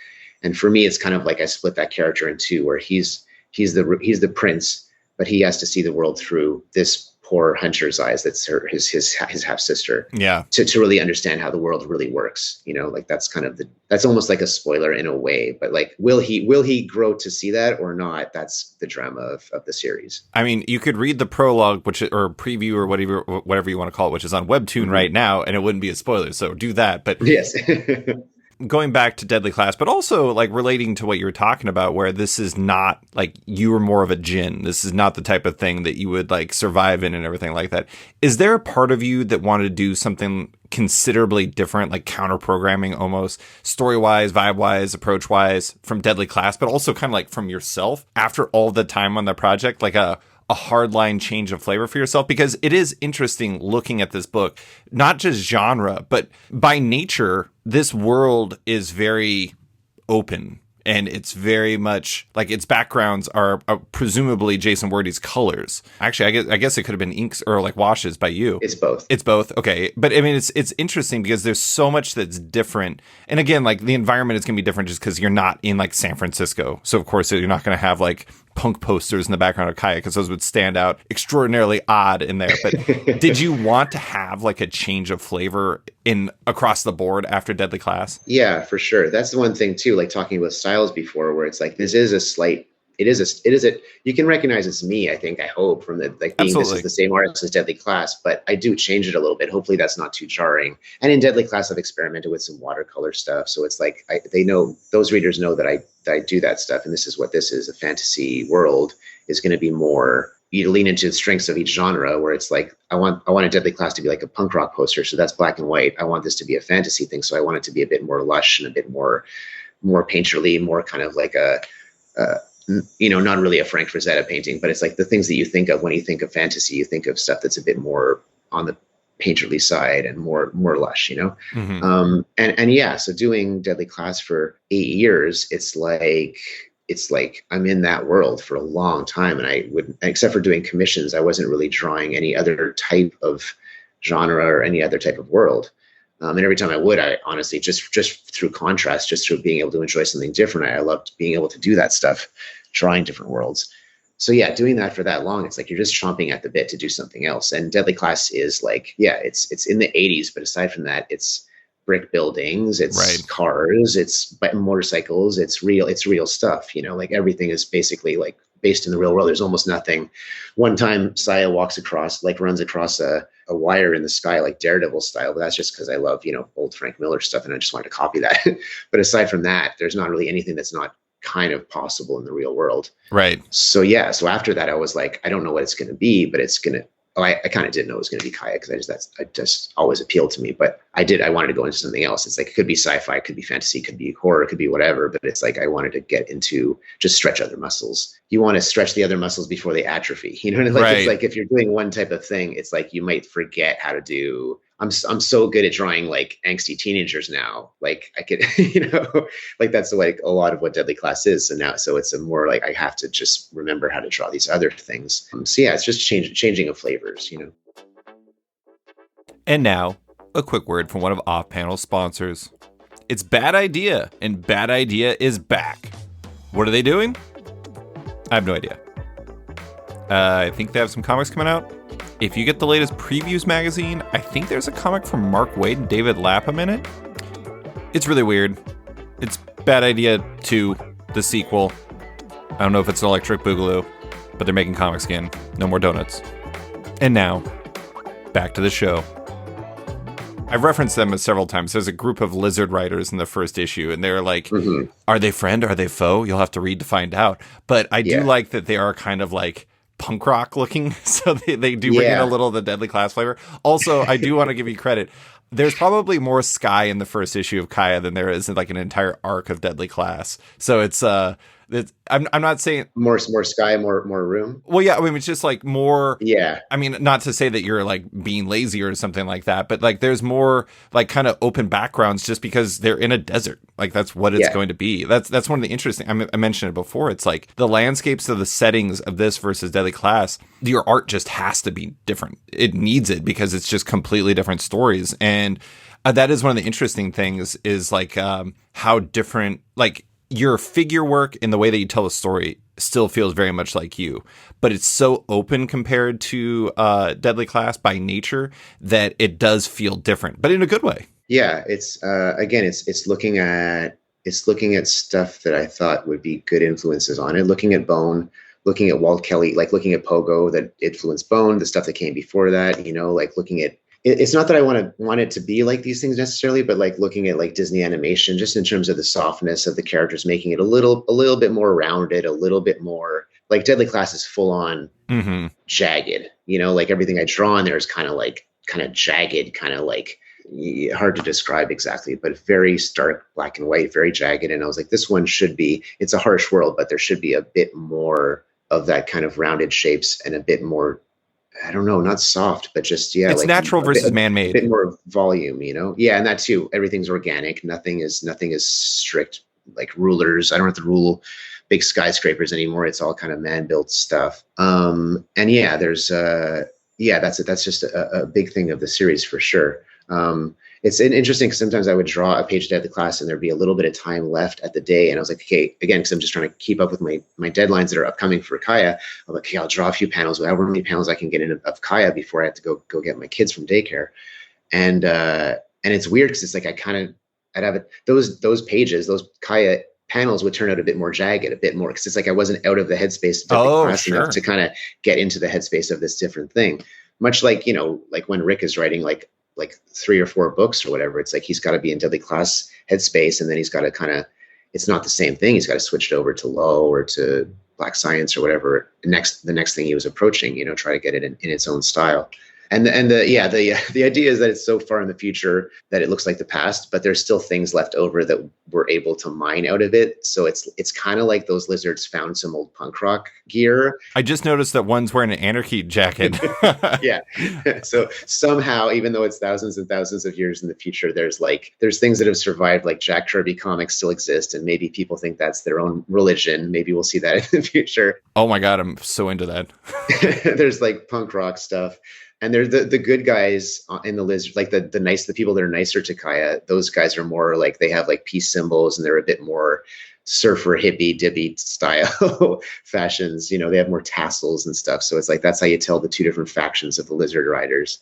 And for me, it's kind of like I split that character in two, where he's the prince, but he has to see the world through this poor hunter's eyes. That's his half sister. Yeah. To really understand how the world really works. That's kind of that's almost like a spoiler in a way, but will he grow to see that or not? That's the drama of the series. I mean, you could read the prologue, or preview or whatever you want to call it, which is on Webtoon mm-hmm. right now, and it wouldn't be a spoiler. So do that. But yes. Going back to Deadly Class, but also relating to what you were talking about, where this is not you were more of a Jin. This is not the type of thing that you would survive in and everything like that. Is there a part of you that wanted to do something considerably different, like counter programming almost, story wise, vibe wise, approach wise from Deadly Class, but also kind of from yourself after all the time on the project, a hardline change of flavor for yourself? Because it is interesting looking at this book, not just genre, but by nature, this world is very open. And it's very much like its backgrounds are presumably Jason Wordy's colors. Actually, I guess it could have been inks or like washes by you. It's both. It's both. Okay. But I mean, it's interesting because there's so much that's different. And again, like the environment is going to be different just because you're not in like San Francisco. So of course you're not going to have like punk posters in the background of Kaya because those would stand out extraordinarily odd in there. But did you want to have like a change of flavor in across the board after Deadly Class? Yeah, for sure. That's the one thing too, like talking about styles before, where it's like, this is a slight, it is a, you can recognize it's me, I think, I hope, from the, like being, Absolutely. this is the same artist as Deadly Class, but I do change it a little bit. Hopefully that's not too jarring. And in Deadly Class, I've experimented with some watercolor stuff. So it's like, they know, those readers know that I do that stuff. And this is what this is. A fantasy world is going to be more, you lean into the strengths of each genre, where it's like, I want a Deadly Class to be like a punk rock poster. So that's black and white. I want this to be a fantasy thing. So I want it to be a bit more lush and a bit more painterly, more kind of like a not really a Frank Frazetta painting, but it's like the things that you think of when you think of fantasy. You think of stuff that's a bit more on the painterly side and more lush, Mm-hmm. And yeah, so doing Deadly Class for 8 years, it's like I'm in that world for a long time. And I would, except for doing commissions, I wasn't really drawing any other type of genre or any other type of world. And every time I would, I honestly, just through contrast, just through being able to enjoy something different, I loved being able to do that stuff, drawing different worlds. So yeah, doing that for that long, it's like you're just chomping at the bit to do something else. And Deadly Class is like, yeah, it's in the 80s, but aside from that, it's brick buildings, it's Right. cars, it's motorcycles, it's real stuff. Like everything is basically like based in the real world. There's almost nothing. One time Saya runs across a wire in the sky, like Daredevil style, but that's just because I love, old Frank Miller stuff and I just wanted to copy that. But aside from that, there's not really anything that's not kind of possible in the real world. Right. So yeah, so after that, I was like, I don't know what it's going to be, but it's going to, I kind of didn't know it was going to be Kaya because it just always appealed to me, but I wanted to go into something else. It's like, it could be sci-fi, it could be fantasy, it could be horror, it could be whatever, but it's like, I wanted to get into, just stretch other muscles. You want to stretch the other muscles before they atrophy. Right. It's like, if you're doing one type of thing, it's like, you might forget how to do, I'm so good at drawing like angsty teenagers now. Like I could, like that's like a lot of what Deadly Class is. So it's a more like, I have to just remember how to draw these other things. So yeah, it's just changing of flavors, And now, a quick word from one of off-panel sponsors. It's Bad Idea, and Bad Idea is back. What are they doing? I have no idea. I think they have some comics coming out. If you get the latest Previews magazine, I think there's a comic from Mark Waid and David Lapham in it. It's really weird. It's Bad Idea 2, the sequel. I don't know if it's an Electric Boogaloo, but they're making comics again. No more donuts. And now, back to the show. I've referenced them several times. There's a group of lizard writers in the first issue, and they're like, Are they friend? Are they foe? You'll have to read to find out. But I do like that they are kind of like punk rock looking, so they do bring in a little of the Deadly Class flavor. Also, I do want to give you credit. There's probably more sky in the first issue of Kaya than there is in like an entire arc of Deadly Class. So it's I'm not saying more sky, more room. Well, yeah, I mean, it's just like more. Yeah. I mean, not to say that you're like being lazy or something like that, but like there's more like kind of open backgrounds just because they're in a desert. Like that's what it's going to be. That's one of the interesting. I mentioned it before. It's like the landscapes of the settings of this versus Deadly Class. Your art just has to be different. It needs it because it's just completely different stories. And that is one of the interesting things is like how different like. Your figure work and the way that you tell a story still feels very much like you, but it's so open compared to Deadly Class by nature that it does feel different, but in a good way. Yeah, it's again, it's looking at stuff that I thought would be good influences on it. Looking at Bone, looking at Walt Kelly, like looking at Pogo that influenced Bone, the stuff that came before that. Like looking at. It's not that I want it to be like these things necessarily, but like looking at like Disney animation, just in terms of the softness of the characters, making it a little bit more rounded, a little bit more like Deadly Class is full on jagged, like everything I draw in there is kind of jagged, kind of like hard to describe exactly, but very stark black and white, very jagged. And I was like, this one it's a harsh world, but there should be a bit more of that kind of rounded shapes and a bit more, I don't know, not soft, but just, it's like natural versus man-made. A bit more volume, Yeah, and that too. Everything's organic. Nothing is strict like rulers. I don't have to rule big skyscrapers anymore. It's all kind of man-built stuff. And yeah, there's yeah, that's just a big thing of the series for sure. It's interesting because sometimes I would draw a page a day of the class and there'd be a little bit of time left at the day. And I was like, okay, again, because I'm just trying to keep up with my deadlines that are upcoming for Kaya. I'm like, okay, I'll draw a few panels, however many panels I can get in of Kaya before I have to go get my kids from daycare. And it's weird because it's like I'd have it, those pages, those Kaya panels would turn out a bit more jagged, a bit more, because it's like I wasn't out of the headspace of the class enough to kind of get into the headspace of this different thing. Much like, like when Rick is writing like 3 or 4 books or whatever, it's like he's got to be in deadly class headspace, and then he's got to kind of, it's not the same thing. He's got to switch it over to low or to black science or whatever the next thing he was approaching, try to get it in its own style. And the idea is that it's so far in the future that it looks like the past, but there's still things left over that we're able to mine out of it. So it's kind of like those lizards found some old punk rock gear. I just noticed that one's wearing an anarchy jacket. Yeah. So somehow, even though it's thousands and thousands of years in the future, there's things that have survived, like Jack Kirby comics still exist, and maybe people think that's their own religion. Maybe we'll see that in the future. Oh my God, I'm so into that. There's like punk rock stuff. And they're the good guys in the lizard, like the people that are nicer to Kaya. Those guys are more like, they have like peace symbols, and they're a bit more surfer hippie dippy style fashions. They have more tassels and stuff. So it's like, that's how you tell the two different factions of the lizard riders.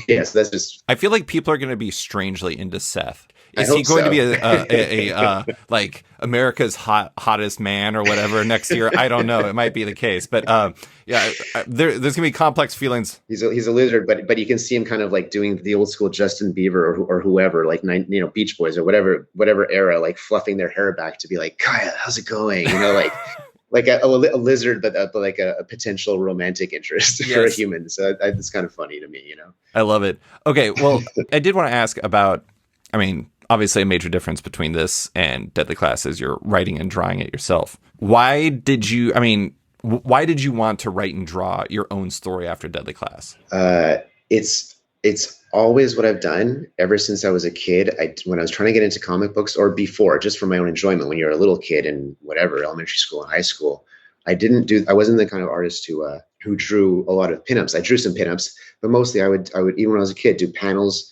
Yes, that's just. I feel like people are going to be strangely into Seth. Is he going to be a like America's hottest man or whatever next year? I don't know. It might be the case, but yeah, there's going to be complex feelings. He's a lizard, but you can see him kind of like doing the old school Justin Bieber or whoever, like Beach Boys or whatever era, like fluffing their hair back to be like, Kaya, how's it going? Like a lizard, but like a potential romantic interest for a human. So it's kind of funny to me, I love it. Okay, well, I did want to ask about, obviously a major difference between this and Deadly Class is you're writing and drawing it yourself. Why did you want to write and draw your own story after Deadly Class? It's always what I've done ever since I was a kid. When I was trying to get into comic books, or before, just for my own enjoyment, when you're a little kid in whatever, elementary school and high school, I wasn't the kind of artist who drew a lot of pinups. I drew some pinups, but mostly I would, even when I was a kid, do panels,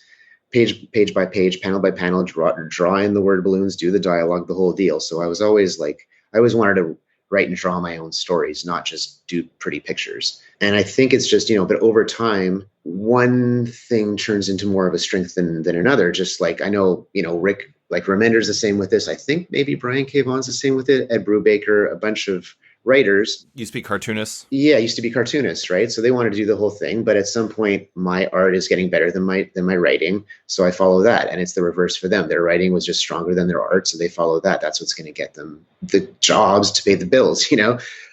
page by page, panel by panel, draw in the word balloons, do the dialogue, the whole deal. So I was always like, I always wanted to write and draw my own stories, not just do pretty pictures. And I think it's just, but over time, one thing turns into more of a strength than another. Just like, I know, Rick, like Remender's the same with this. I think maybe Brian K. Vaughan's the same with it. Ed Brubaker, a bunch of writers. Used to be cartoonists? Yeah, used to be cartoonists, right? So they wanted to do the whole thing, but at some point my art is getting better than my writing, so I follow that. And it's the reverse for them. Their writing was just stronger than their art, so they follow that. That's what's going to get them the jobs to pay the bills,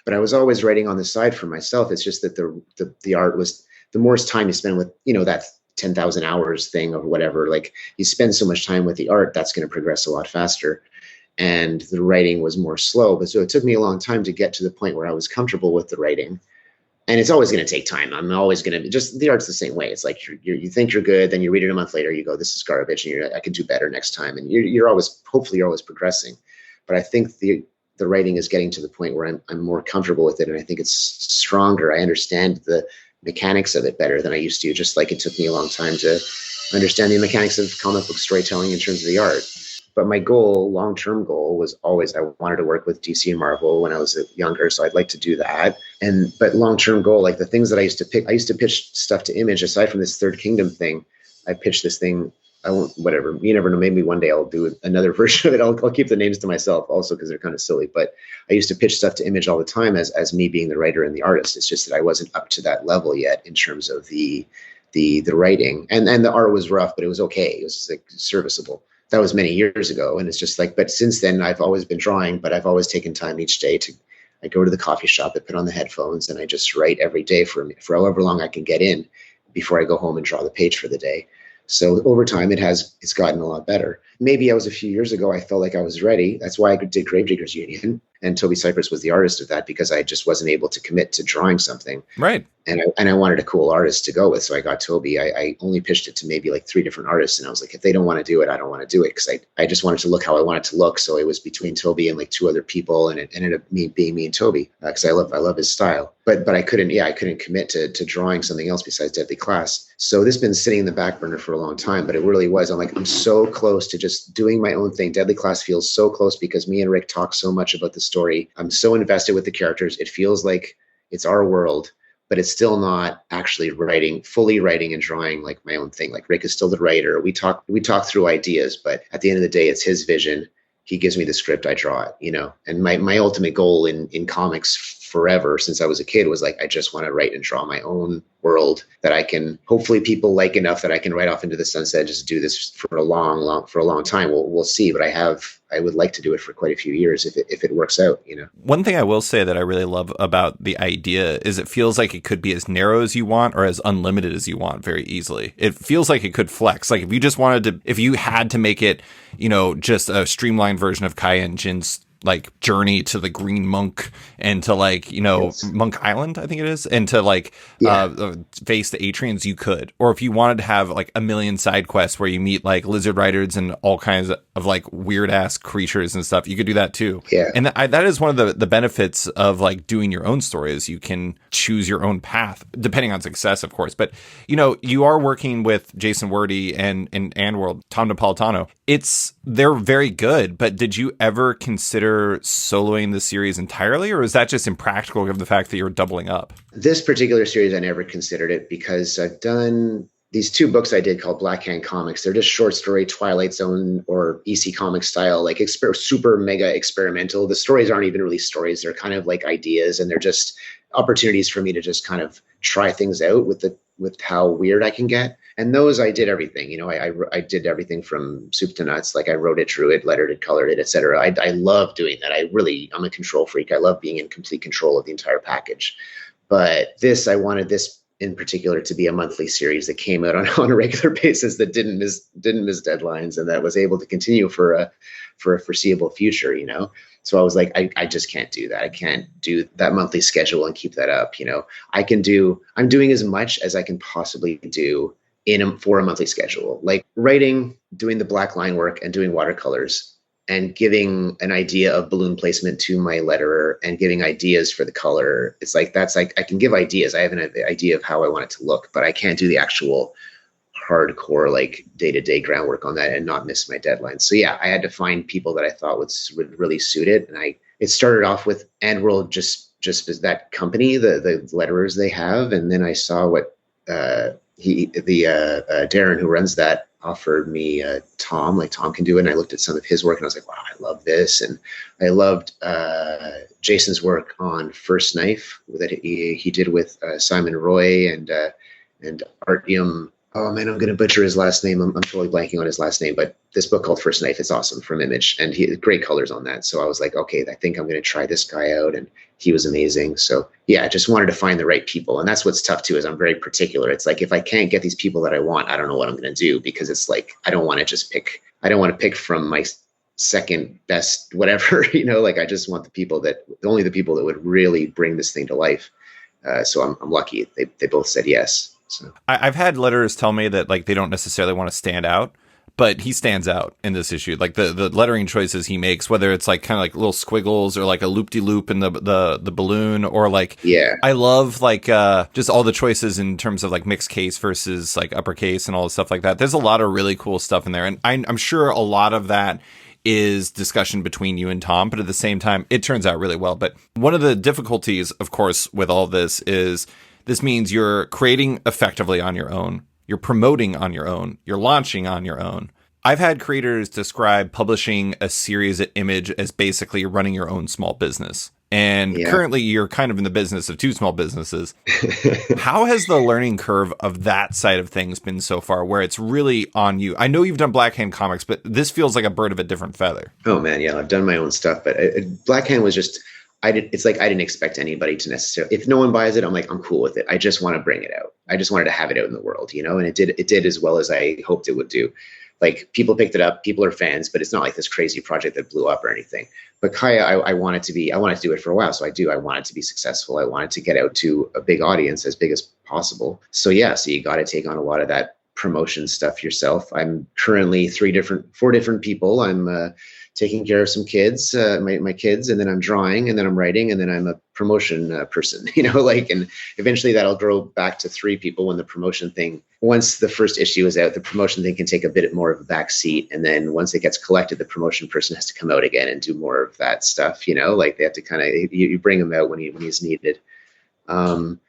But I was always writing on the side for myself. It's just that the art was, the more time you spend with, that 10,000 hours thing or whatever, like you spend so much time with the art, that's going to progress a lot faster. And the writing was more slow. But so it took me a long time to get to the point where I was comfortable with the writing. And it's always going to take time. I'm always going to just, the art's the same way. It's like you think you're good, then you read it a month later, you go, this is garbage, and I could do better next time. And hopefully you're always progressing. But I think the writing is getting to the point where I'm more comfortable with it, and I think it's stronger. I understand the mechanics of it better than I used to. Just like it took me a long time to understand the mechanics of comic book storytelling in terms of the art. But my long-term goal was always, I wanted to work with DC and Marvel when I was younger, so I'd like to do that. But long-term goal, like the things that I used to pitch stuff to Image. Aside from this Third Kingdom thing, I pitched this thing. I won't, whatever. You never know. Maybe one day I'll do another version of it. I'll keep the names to myself also because they're kind of silly. But I used to pitch stuff to Image all the time as me being the writer and the artist. It's just that I wasn't up to that level yet in terms of the writing, and the art was rough, but it was okay. It was like serviceable. That was many years ago. And it's just like, but since then I've always been drawing, but I've always taken time each day I go to the coffee shop, I put on the headphones, and I just write every day for however long I can get in before I go home and draw the page for the day. So over time it's gotten a lot better. Maybe I was a few years ago, I felt like I was ready. That's why I did Gravediggers Union. And Toby Cypress was the artist of that because I just wasn't able to commit to drawing something. Right. And I wanted a cool artist to go with. So I got Toby. I only pitched it to maybe like 3 different artists. And I was like, if they don't want to do it, I don't want to do it. Cause I just wanted to look how I wanted to look. So it was between Toby and like 2 other people. And it ended up being me and Toby. Cause I love his style, but I couldn't commit to drawing something else besides Deadly Class. So this has been sitting in the back burner for a long time, but it really was. I'm so close to just doing my own thing. Deadly Class feels so close because me and Rick talk so much about the story. I'm so invested with the characters. It feels like it's our world, but it's still not actually fully writing and drawing like my own thing. Like Rick is still the writer. We talk through ideas, but at the end of the day, it's his vision. He gives me the script, I draw it, and my ultimate goal in comics forever since I was a kid was like, I just want to write and draw my own world that I can hopefully people like enough that I can write off into the sunset, just do this for a long time. We'll see, but I would like to do it for quite a few years if it works out, One thing I will say that I really love about the idea is it feels like it could be as narrow as you want or as unlimited as you want very easily. It feels like it could flex. Like if you had to make it, just a streamlined version of Kai and Jin's like journey to the Green Monk and to like, Yes. Monk Island, I think it is, and to like face the Atrians, you could. Or if you wanted to have like a million side quests where you meet like lizard riders and all kinds of like weird ass creatures and stuff, you could do that too. Yeah. And that is one of the benefits of like doing your own stories. You can choose your own path depending on success, of course. But you are working with Jason Wordie and World, Tom Napolitano. They're very good, but did you ever consider soloing the series entirely, or is that just impractical given the fact that you're doubling up? This particular series, I never considered it because I've done these 2 books I did called Black Hand Comics. They're just short story, Twilight Zone or EC comic style, like super mega experimental. The stories aren't even really stories. They're kind of like ideas, and they're just opportunities for me to just kind of try things out with how weird I can get. And those, I did everything, I did everything from soup to nuts. Like I wrote it, drew it, lettered it, colored it, etc. I love doing that. I'm a control freak. I love being in complete control of the entire package. But I wanted this in particular to be a monthly series that came out on a regular basis, that didn't miss deadlines, and that was able to continue for a foreseeable future, So I was like, I just can't do that. I can't do that monthly schedule and keep that up. I'm doing as much as I can possibly do for a monthly schedule, like writing, doing the black line work and doing watercolors and giving an idea of balloon placement to my letterer and giving ideas for the color. It's like, that's like, I can give ideas. I have an idea of how I want it to look, but I can't do the actual hardcore, like day-to-day groundwork on that and not miss my deadlines. So yeah, I had to find people that I thought would really suit it. And it started off with AndWorld just as that company, the letterers they have. And then I saw what, Darren, who runs that, offered me Tom, like Tom can do it. And I looked at some of his work and I was like, wow, I love this. And I loved Jason's work on First Knife that he did with Simon Roy and Artyom. Oh man, I'm going to butcher his last name. I'm totally blanking on his last name, but this book called First Knife is awesome from Image, and he had great colors on that. So I was like, okay, I think I'm going to try this guy out, and he was amazing. So yeah, I just wanted to find the right people, and that's what's tough too. Is I'm very particular. It's like if I can't get these people that I want, I don't know what I'm going to do, because it's like I don't want to just pick. I don't want to pick from my second best whatever. Like I just want only the people that would really bring this thing to life. So I'm lucky. They both said yes. So. I've had letters tell me that like they don't necessarily want to stand out, but he stands out in this issue. Like the lettering choices he makes, whether it's like kind of like little squiggles or like a loop-de-loop in the balloon, or like, yeah, I love like just all the choices in terms of like mixed case versus like uppercase and all the stuff like that. There's a lot of really cool stuff in there, and I'm sure a lot of that is discussion between you and Tom, but at the same time, it turns out really well. But one of the difficulties, of course, with all this is this means you're creating effectively on your own. You're promoting on your own. You're launching on your own. I've had creators describe publishing a series at Image as basically running your own small business. And currently you're kind of in the business of 2 small businesses. How has the learning curve of that side of things been so far, where it's really on you? I know you've done Black Hand Comics, but this feels like a bird of a different feather. Oh man, yeah, I've done my own stuff, but Black Hand was just, it's like I didn't expect anybody to necessarily, if no one buys it, I'm like, I'm cool with it. I just want to bring it out. I just wanted to have it out in the world, and it did as well as I hoped it would do. Like people picked it up, people are fans, but it's not like this crazy project that blew up or anything. But Kaya, I wanted to do it for a while. So I want it to be successful. I want it to get out to a big audience, as big as possible. So yeah, so you got to take on a lot of that promotion stuff yourself. I'm currently four different people. I'm taking care of some kids, my kids, and then I'm drawing, and then I'm writing, and then I'm a promotion person, and eventually that'll grow back to 3 people when the promotion thing, once the first issue is out, the promotion thing can take a bit more of a back seat. And then once it gets collected, the promotion person has to come out again and do more of that stuff, like they have to kind of, you bring him out when he's needed.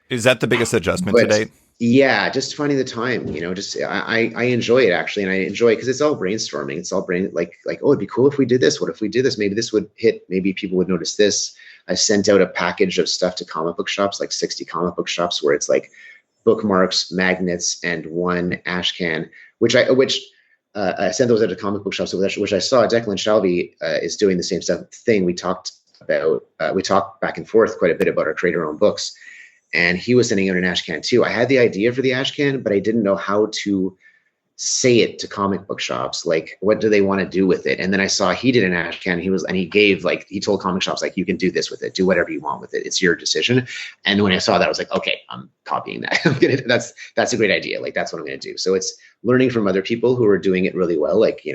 Is that the biggest adjustment to date? Yeah, just finding the time, I enjoy it actually. And I enjoy it because it's all brainstorming. It's all like, oh, it'd be cool if we did this. What if we did this? Maybe this would hit, maybe people would notice this. I sent out a package of stuff to comic book shops, like 60 comic book shops, where it's like bookmarks, magnets, and 1 ash can, which I sent those out to comic book shops, which I saw Declan Shalvey is doing the same thing. We talked back and forth quite a bit about our creator-owned books. And he was sending out an ash can too. I had the idea for the ash can, but I didn't know how to say it to comic book shops. Like, what do they want to do with it? And then I saw he did an ash can. He told comic shops, like, you can do this with it. Do whatever you want with it. It's your decision. And when I saw that, I was like, okay, I'm copying that. That's a great idea. Like, that's what I'm going to do. So it's learning from other people who are doing it really well. Like,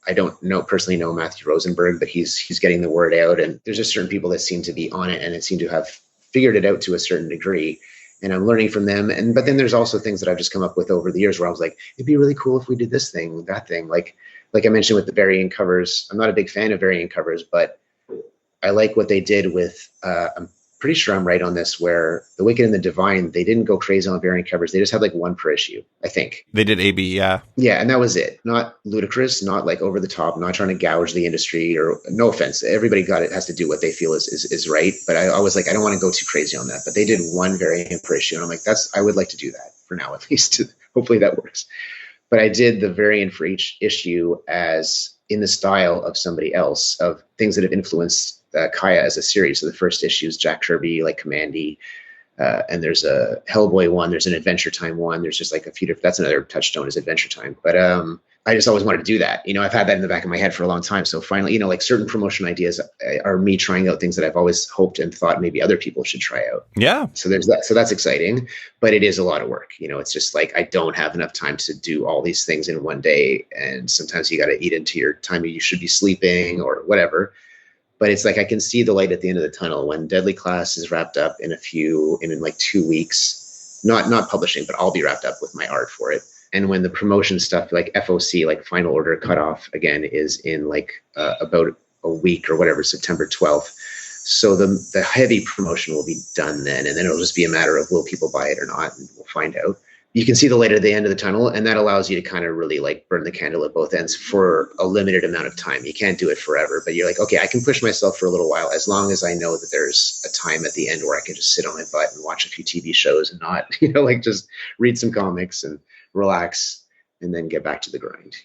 I don't personally know Matthew Rosenberg, but he's getting the word out. And there's just certain people that seem to be on it and it seem to have figured it out to a certain degree, and I'm learning from them. But then there's also things that I've just come up with over the years where I was like, it'd be really cool if we did this thing, that thing. Like I mentioned with the variant covers, I'm not a big fan of variant covers, but I like what they did with, I'm pretty sure I'm right on this, where The Wicked and the Divine, they didn't go crazy on variant covers. They just had like 1 per issue, I think. They did AB, yeah. Yeah, and that was it. Not ludicrous, not like over the top, not trying to gouge the industry, or no offense. Everybody has to do what they feel is right. But I was like, I don't want to go too crazy on that. But they did 1 variant per issue. And I'm like, I would like to do that for now, at least. Hopefully that works. But I did the variant for each issue as in the style of somebody else, of things that have influenced Kaya as a series. So the first issue is Jack Kirby, like Commandy, and there's a Hellboy one, there's an Adventure Time one, there's just like a few different, that's another touchstone is Adventure Time. But I just always wanted to do that. I've had that in the back of my head for a long time. So finally, like certain promotion ideas are me trying out things that I've always hoped and thought maybe other people should try out. Yeah. So there's that. So that's exciting, but it is a lot of work. It's just like, I don't have enough time to do all these things in one day. And sometimes you got to eat into your time you should be sleeping or whatever. But it's like I can see the light at the end of the tunnel when Deadly Class is wrapped up in like 2 weeks. Not publishing, but I'll be wrapped up with my art for it. And when the promotion stuff, like FOC, like Final Order Cutoff, again, is in like about a week or whatever, September 12th. So the heavy promotion will be done then. And then it'll just be a matter of will people buy it or not, and we'll find out. You can see the light at the end of the tunnel, and that allows you to kind of really like burn the candle at both ends for a limited amount of time. You can't do it forever, but you're like, okay, I can push myself for a little while as long as I know that there's a time at the end where I can just sit on my butt and watch a few TV shows and not, like just read some comics and relax and then get back to the grind.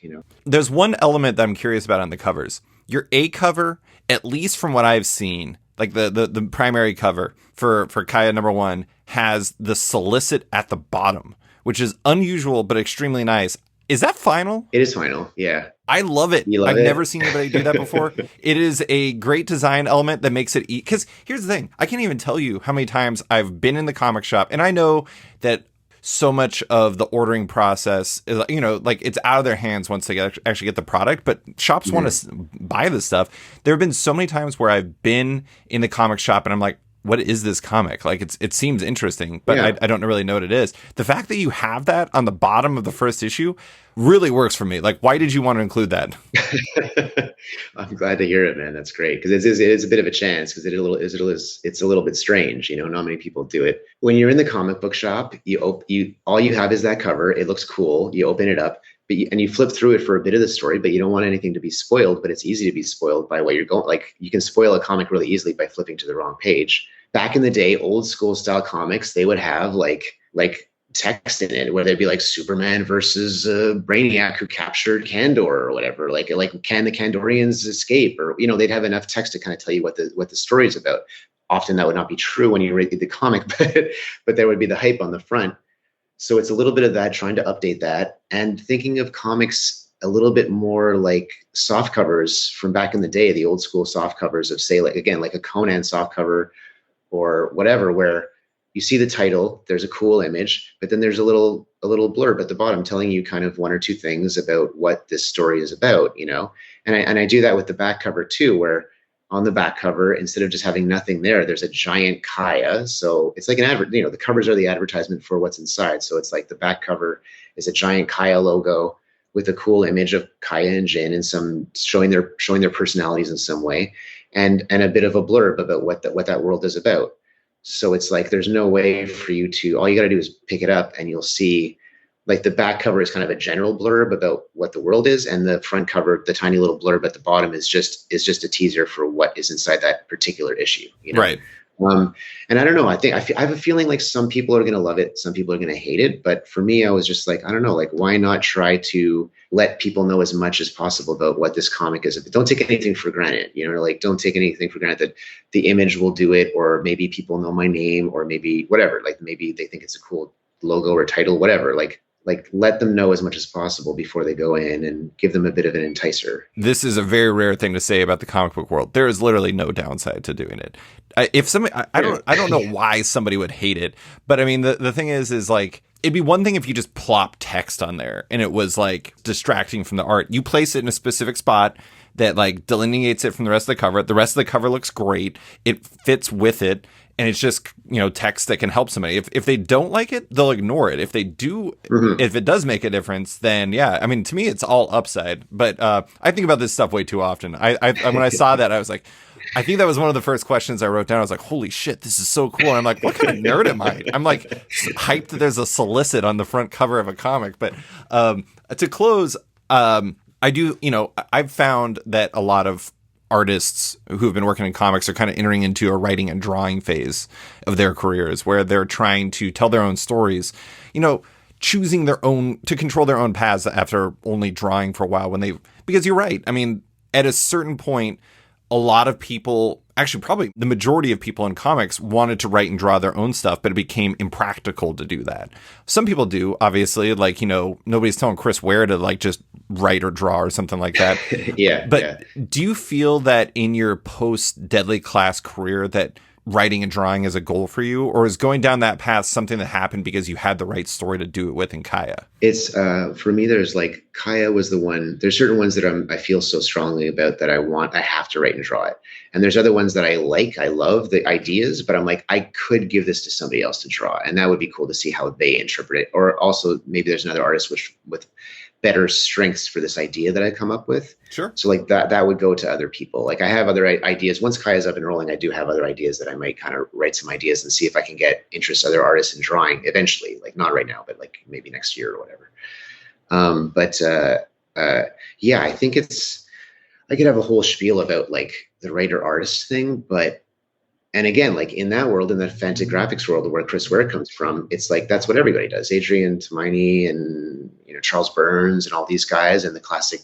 There's one element that I'm curious about on the covers. Your A cover, at least from what I've seen, like the primary cover for Kaya #1 has the solicit at the bottom, which is unusual but extremely nice. Is that final? It is final, yeah. I love it. I've never seen anybody do that before. It is a great design element that makes it because here's the thing. I can't even tell you how many times I've been in the comic shop, and I know that so much of the ordering process is, like it's out of their hands once they actually get the product, but shops want to buy this stuff. There have been so many times where I've been in the comic shop and I'm like, what is this comic? Like it seems interesting, but I don't really know what it is. The fact that you have that on the bottom of the first issue really works for me. Like, why did you want to include that? I'm glad to hear it, man. That's great. Because it is a bit of a chance because it's a little bit strange. Not many people do it. When you're in the comic book shop, all you have is that cover. It looks cool. You open it up. And you flip through it for a bit of the story, but you don't want anything to be spoiled, but it's easy to be spoiled by what you're going. Like you can spoil a comic really easily by flipping to the wrong page. Back in the day, old school style comics, they would have like text in it where they'd be like Superman versus Brainiac who captured Kandor or whatever. Like can the Kandorians escape? Or, they'd have enough text to kind of tell you what the story is about. Often that would not be true when you read the comic, but there would be the hype on the front. So it's a little bit of that, trying to update that and thinking of comics a little bit more like soft covers from back in the day, the old school soft covers of, say, like, again, like a Conan soft cover or whatever, where you see the title, there's a cool image, but then there's a little blurb at the bottom telling you kind of one or two things about what this story is about, you know. And I do that with the back cover too, where on the back cover, instead of just having nothing there, there's a giant Kaya. So it's like an advert, you know, the covers are the advertisement for what's inside. So it's like the back cover is a giant Kaya logo with a cool image of Kaya and Jin and some showing their personalities in some way, and a bit of a blurb about what that world is about. So it's like there's no way for you to, all you got to do is pick it up and you'll see, like, the back cover is kind of a general blurb about what the world is, and the front cover, the tiny little blurb at the bottom, is just a teaser for what is inside that particular issue, you know? Right. And I don't know, I have a feeling like some people are going to love it, some people are going to hate it, but for me, I was just like, I don't know, like, why not try to let people know as much as possible about what this comic is? Don't take anything for granted, you know, like, don't take anything for granted that the image will do it, or maybe people know my name, or maybe whatever, like, maybe they think it's a cool logo or title, whatever, like let them know as much as possible before they go in, and give them a bit of an enticer. This is a very rare thing to say about the comic book world. There is literally no downside to doing it. If somebody, I don't know why somebody would hate it, but I mean, the thing is like, it'd be one thing if you just plop text on there and it was like distracting from the art. You place it in a specific spot that like delineates it from the rest of the cover. The rest of the cover looks great. It fits with it. And it's just, you know, text that can help somebody. If they don't like it, they'll ignore it. If they do, if it does make a difference, then yeah. I mean, to me, it's all upside. But I think about this stuff way too often. I when I saw that, I was like, I think that was one of the first questions I wrote down. I was like, holy shit, this is so cool. And I'm like, what kind of nerd am I? I'm like hyped that there's a solicit on the front cover of a comic. But to close, I do, you know, I've found that a lot of artists who've been working in comics are kind of entering into a writing and drawing phase of their careers, where they're trying to tell their own stories, you know, choosing their own, to control their own paths after only drawing for a while, because you're right. I mean, at a certain point, a lot of people, actually probably the majority of people in comics, wanted to write and draw their own stuff, but it became impractical to do that. Some people do, obviously, like, you know, nobody's telling Chris Ware to like just write or draw or something like that. But do you feel that in your post Deadly Class career that writing and drawing is a goal for you, or is going down that path something that happened because you had the right story to do it with in Kaya? It's for me, there's like, Kaya was the one. There's certain ones that I feel so strongly about that I have to write and draw it. And there's other ones that I love the ideas, but I'm like, I could give this to somebody else to draw, and that would be cool to see how they interpret it. Or also maybe there's another artist with better strengths for this idea that I come up with. Sure. So like that would go to other people. Like, I have other ideas. Once Kaya's up and rolling, I do have other ideas that I might kind of write some ideas and see if I can get interest other artists in drawing eventually. Like, not right now, but like maybe next year or whatever. Yeah, I think I could have a whole spiel about like the writer artist thing, and again, like in that world, in that Fantagraphics world where Chris Ware comes from, it's like, that's what everybody does. Adrian Tomine and, you know, Charles Burns and all these guys, and the classic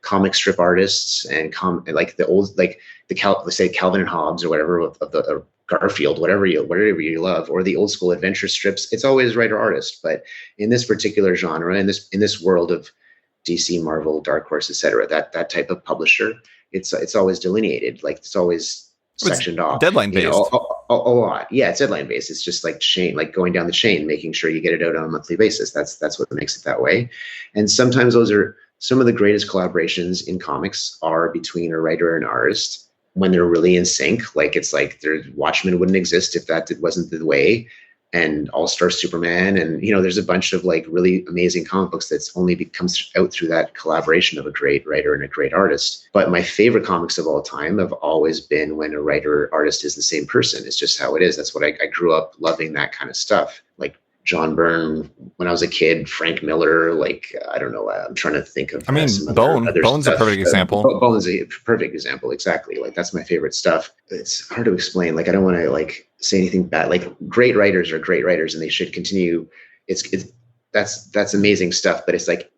comic strip artists, and like the old, like let's say Calvin and Hobbes or whatever, of the or Garfield, whatever you love, or the old school adventure strips. It's always writer artist. But in this particular genre, in this world of DC, Marvel, Dark Horse, etc., that type of publisher, it's always delineated. Like, it's always sectioned off, deadline based, a lot. Yeah, it's deadline based. It's just like like going down the chain, making sure you get it out on a monthly basis. That's what makes it that way. And sometimes those are some of the greatest collaborations in comics are between a writer and an artist when they're really in sync. Like, it's like Watchmen wouldn't exist if that wasn't the way, and All-Star Superman, and, you know, there's a bunch of like really amazing comic books that's only comes out through that collaboration of a great writer and a great artist. But my favorite comics of all time have always been when a writer artist is the same person. It's just how it is. That's what I grew up loving, that kind of stuff. Like John Byrne when I was a kid, Frank Miller, like, I don't know, I'm trying to think of, I mean, Bone's a perfect example. Bone's a perfect example, exactly. Like, that's my favorite stuff. It's hard to explain. Like, I don't want to like say anything bad. Like, great writers are great writers, and they should continue. That's amazing stuff. But it's like,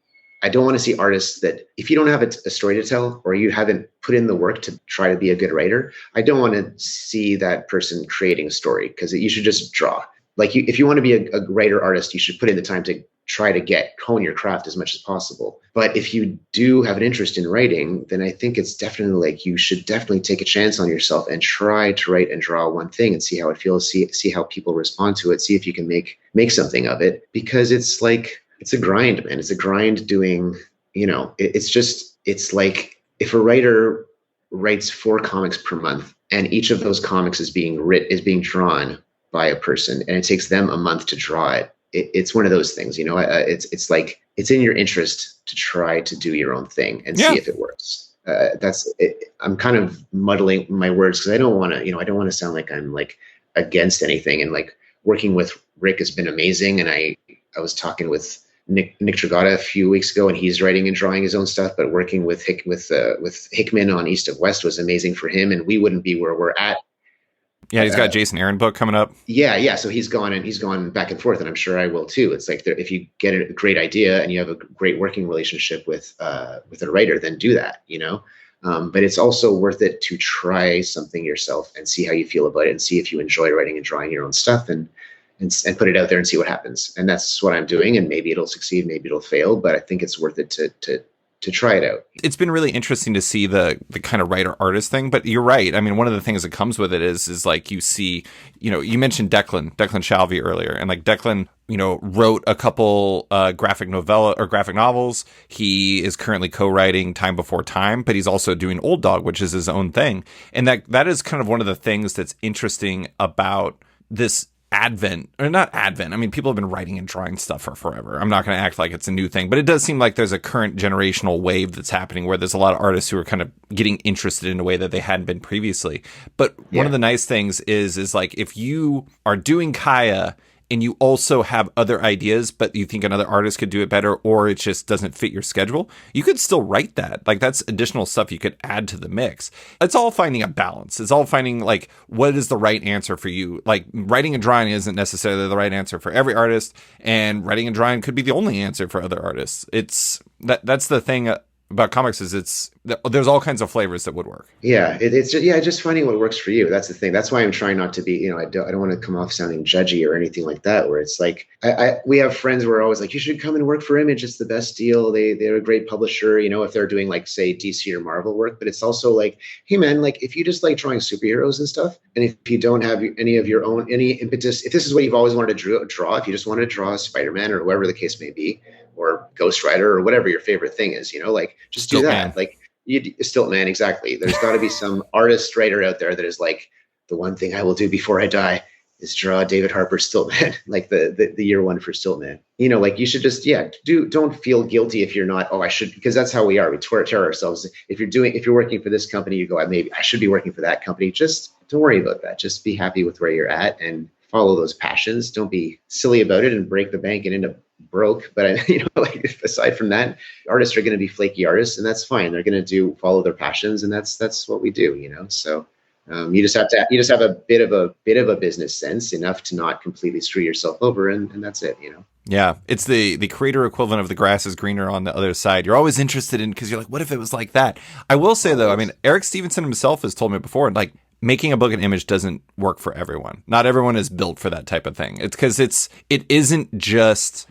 I don't want to see artists that, if you don't have a story to tell, or you haven't put in the work to try to be a good writer, I don't want to see that person creating a story, because you should just draw. Like, if you want to be a writer artist, you should put in the time to try to hone your craft as much as possible. But if you do have an interest in writing, then I think it's definitely like you should definitely take a chance on yourself and try to write and draw one thing and see how it feels, see how people respond to it, see if you can make something of it. Because it's like, it's a grind, man. It's a grind doing, it's like if a writer writes 4 comics per month and each of those comics is being drawn by a person and it takes them a month to draw it. It's one of those things, it's like, it's in your interest to try to do your own thing and see if it works. I'm kind of muddling my words because I don't want to sound like I'm like against anything. And like working with Rick has been amazing. And I was talking with Nick Dragata a few weeks ago, and he's writing and drawing his own stuff. But working with Hickman on East of West was amazing for him, and we wouldn't be where we're at. Yeah, he's got Jason Aaron book coming up. Yeah. So he's gone back and forth, and I'm sure I will too. It's like if you get a great idea and you have a great working relationship with a writer, then do that. But it's also worth it to try something yourself and see how you feel about it, and see if you enjoy writing and drawing your own stuff, and put it out there and see what happens. And that's what I'm doing. And maybe it'll succeed, maybe it'll fail, but I think it's worth it to try it out. It's been really interesting to see the kind of writer artist thing, but you're right. I mean, one of the things that comes with it is like you see, you mentioned Declan Shalvey earlier, and like Declan, wrote a couple graphic novels. He is currently co-writing Time Before Time, but he's also doing Old Dog, which is his own thing. And that is kind of one of the things that's interesting about this not advent. I mean, people have been writing and drawing stuff for forever. I'm not going to act like it's a new thing, but it does seem like there's a current generational wave that's happening where there's a lot of artists who are kind of getting interested in a way that they hadn't been previously. But one of the nice things is like, if you are doing Kaya and you also have other ideas, but you think another artist could do it better, or it just doesn't fit your schedule, you could still write that. Like, that's additional stuff you could add to the mix. It's all finding a balance. It's all finding, like, what is the right answer for you? Like, writing and drawing isn't necessarily the right answer for every artist, and writing and drawing could be the only answer for other artists. That's the thing about comics, is there's all kinds of flavors that would work. Yeah, it's just finding what works for you. That's the thing. That's why I'm trying not to be, I don't want to come off sounding judgy or anything like that, where it's like, we have friends who are always like, you should come and work for Image. It's the best deal. They're a great publisher, if they're doing like, say, DC or Marvel work. But it's also like, hey man, like if you just like drawing superheroes and stuff, and if you don't have any of your own, any impetus, if this is what you've always wanted to draw, if you just want to draw Spider-Man or whoever the case may be, or Ghost Rider or whatever your favorite thing is, like just do that. Like Stilt Man, exactly. There's got to be some artist writer out there that is like, the one thing I will do before I die is draw David Harper Stilt Man, like the year one for Stilt Man. Like you should just don't feel guilty if you're not. Oh, I should, because that's how we are. We tear ourselves. If you're working for this company, you go, maybe I should be working for that company. Just don't worry about that. Just be happy with where you're at and follow those passions. Don't be silly about it and break the bank and end up broke. But like aside from that, artists are going to be flaky artists, and that's fine. They're going to follow their passions, and that's what we do. So you just have a bit of a business sense, enough to not completely screw yourself over, and that's it. Yeah, it's the creator equivalent of the grass is greener on the other side. You're always interested in, because you're like, what if it was like that? I will say though, I mean, Eric Stevenson himself has told me before, like, making a book in Image doesn't work for everyone. Not everyone is built for that type of thing. It's because it isn't just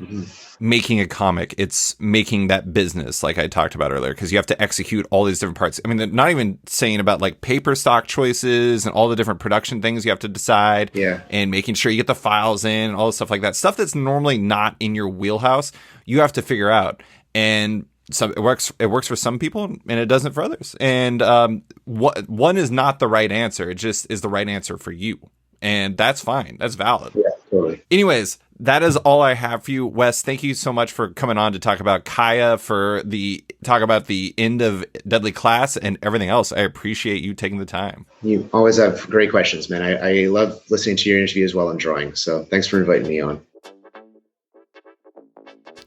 making a comic. It's making that business, like I talked about earlier, because you have to execute all these different parts. I mean, they're not even saying about like paper stock choices and all the different production things you have to decide. Yeah. And making sure you get the files in and all the stuff like that. Stuff that's normally not in your wheelhouse, you have to figure out. And so it works for some people and it doesn't for others. And one is not the right answer. It just is the right answer for you. And that's fine. That's valid. Yeah, totally. Anyways, that is all I have for you, Wes. Thank you so much for coming on to talk about Kaya, talk about the end of Deadly Class and everything else. I appreciate you taking the time. You always have great questions, man. I love listening to your interviews while I'm drawing. So thanks for inviting me on.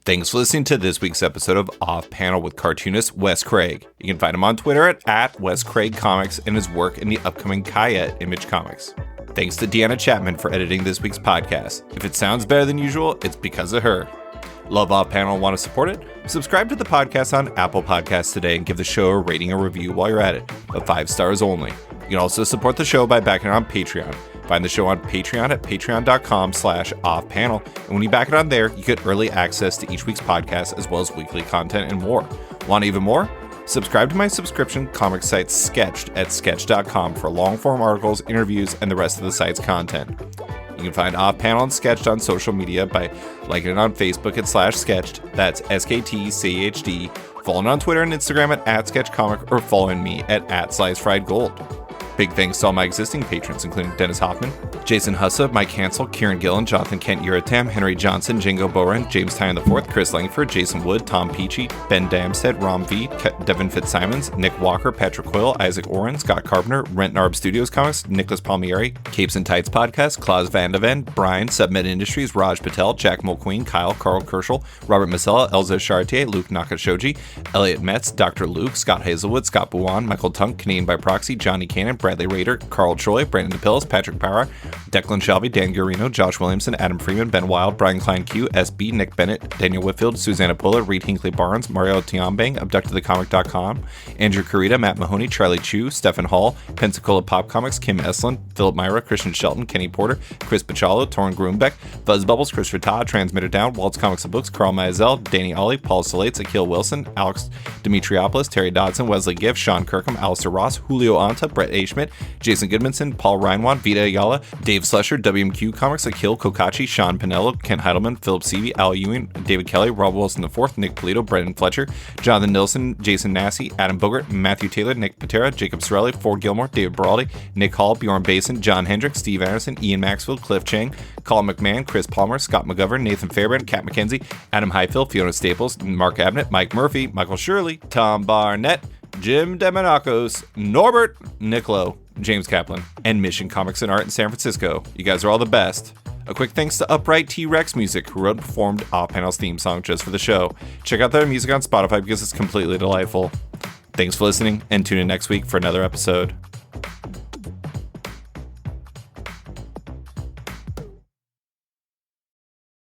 Thanks for listening to this week's episode of Off Panel with cartoonist Wes Craig. You can find him on Twitter at Wes Craig Comics and his work in the upcoming Kaya Image Comics. Thanks to Deanna Chapman for editing this week's podcast. If it sounds better than usual, it's because of her. Love Off Panel and want to support it? Subscribe to the podcast on Apple Podcasts today and give the show a rating or review while you're at it, but 5 stars only. You can also support the show by backing it on Patreon. Find the show on Patreon at patreon.com/offpanel. And when you back it on there, you get early access to each week's podcast as well as weekly content and more. Want even more? Subscribe to my subscription comic site Sketched at sketch.com for long-form articles, interviews, and the rest of the site's content. You can find Off Panel and Sketched on social media by liking it on Facebook at /Sketched. That's SKTCHD. Following on Twitter and Instagram at @SketchComic or following me at @SliceFriedGold. Big thanks to all my existing patrons, including Dennis Hoffman, Jason Hussa, Mike Hansel, Kieran Gillen, Jonathan Kent Uratam, Henry Johnson, Jingo Boren, James Tyne IV, Chris Langford, Jason Wood, Tom Peachy, Ben Damstead, Rom V, Devin Fitzsimons, Nick Walker, Patrick Coyle, Isaac Oren, Scott Carpenter, Rent Narb Studios Comics, Nicholas Palmieri, Capes and Tights Podcast, Klaus Van de Ven, Brian, Submit Industries, Raj Patel, Jack Mulqueen, Kyle, Carl Kerschel, Robert Masella, Elza Chartier, Luke Nakashoji, Elliot Metz, Dr. Luke, Scott Hazelwood, Scott Buwan, Michael Tunk, Canadian by Proxy, Johnny Cannon, Bradley Rader, Carl Choi, Brandon DePills, Patrick Power, Declan Shelby, Dan Gurino, Josh Williamson, Adam Freeman, Ben Wild, Brian Klein Q, SB, Nick Bennett, Daniel Whitfield, Susanna Puller, Reed Hinkley Barnes, Mario Tiambang, AbductedTheComic.com, Andrew Carita, Matt Mahoney, Charlie Chu, Stephen Hall, Pensacola Pop Comics, Kim Estlin, Philip Myra, Christian Shelton, Kenny Porter, Chris Pachalo, Torrin Grumbeck, Fuzz Bubbles, Christopher Todd, Transmitter Down, Waltz Comics and Books, Carl Mazel, Danny Ollie, Paul Salates, Akil Wilson, Alex Dimitriopoulos, Terry Dodson, Wesley Giff, Sean Kirkham, Alistair Ross, Julio Anta, Brett A. Schmidt, Jason Goodmanson, Paul Reinwan, Vita Ayala, Dave Slusher, WMQ Comics, Akil Kokachi, Sean Pinello, Ken Heidelman, Philip Seavey, Al Ewing, David Kelly, Rob Wilson IV, Nick Polito, Brendan Fletcher, Jonathan Nilsson, Jason Massey, Adam Bogart, Matthew Taylor, Nick Patera, Jacob Sorelli, Ford Gilmore, David Baraldi, Nick Hall, Bjorn Basin, John Hendricks, Steve Anderson, Ian Maxfield, Cliff Chang, Colin McMahon, Chris Palmer, Scott McGovern, Nathan Fairbairn, Kat McKenzie, Adam Highfield, Fiona Staples, Mark Abnett, Mike Murphy, Michael Shirley, Tom Barnett, Jim Demonakos, Norbert Nicolo, James Kaplan, and Mission Comics and Art in San Francisco. You guys are all the best. A quick thanks to Upright T-Rex Music, who wrote and performed Off Panel's theme song just for the show. Check out their music on Spotify because it's completely delightful. Thanks for listening, and tune in next week for another episode.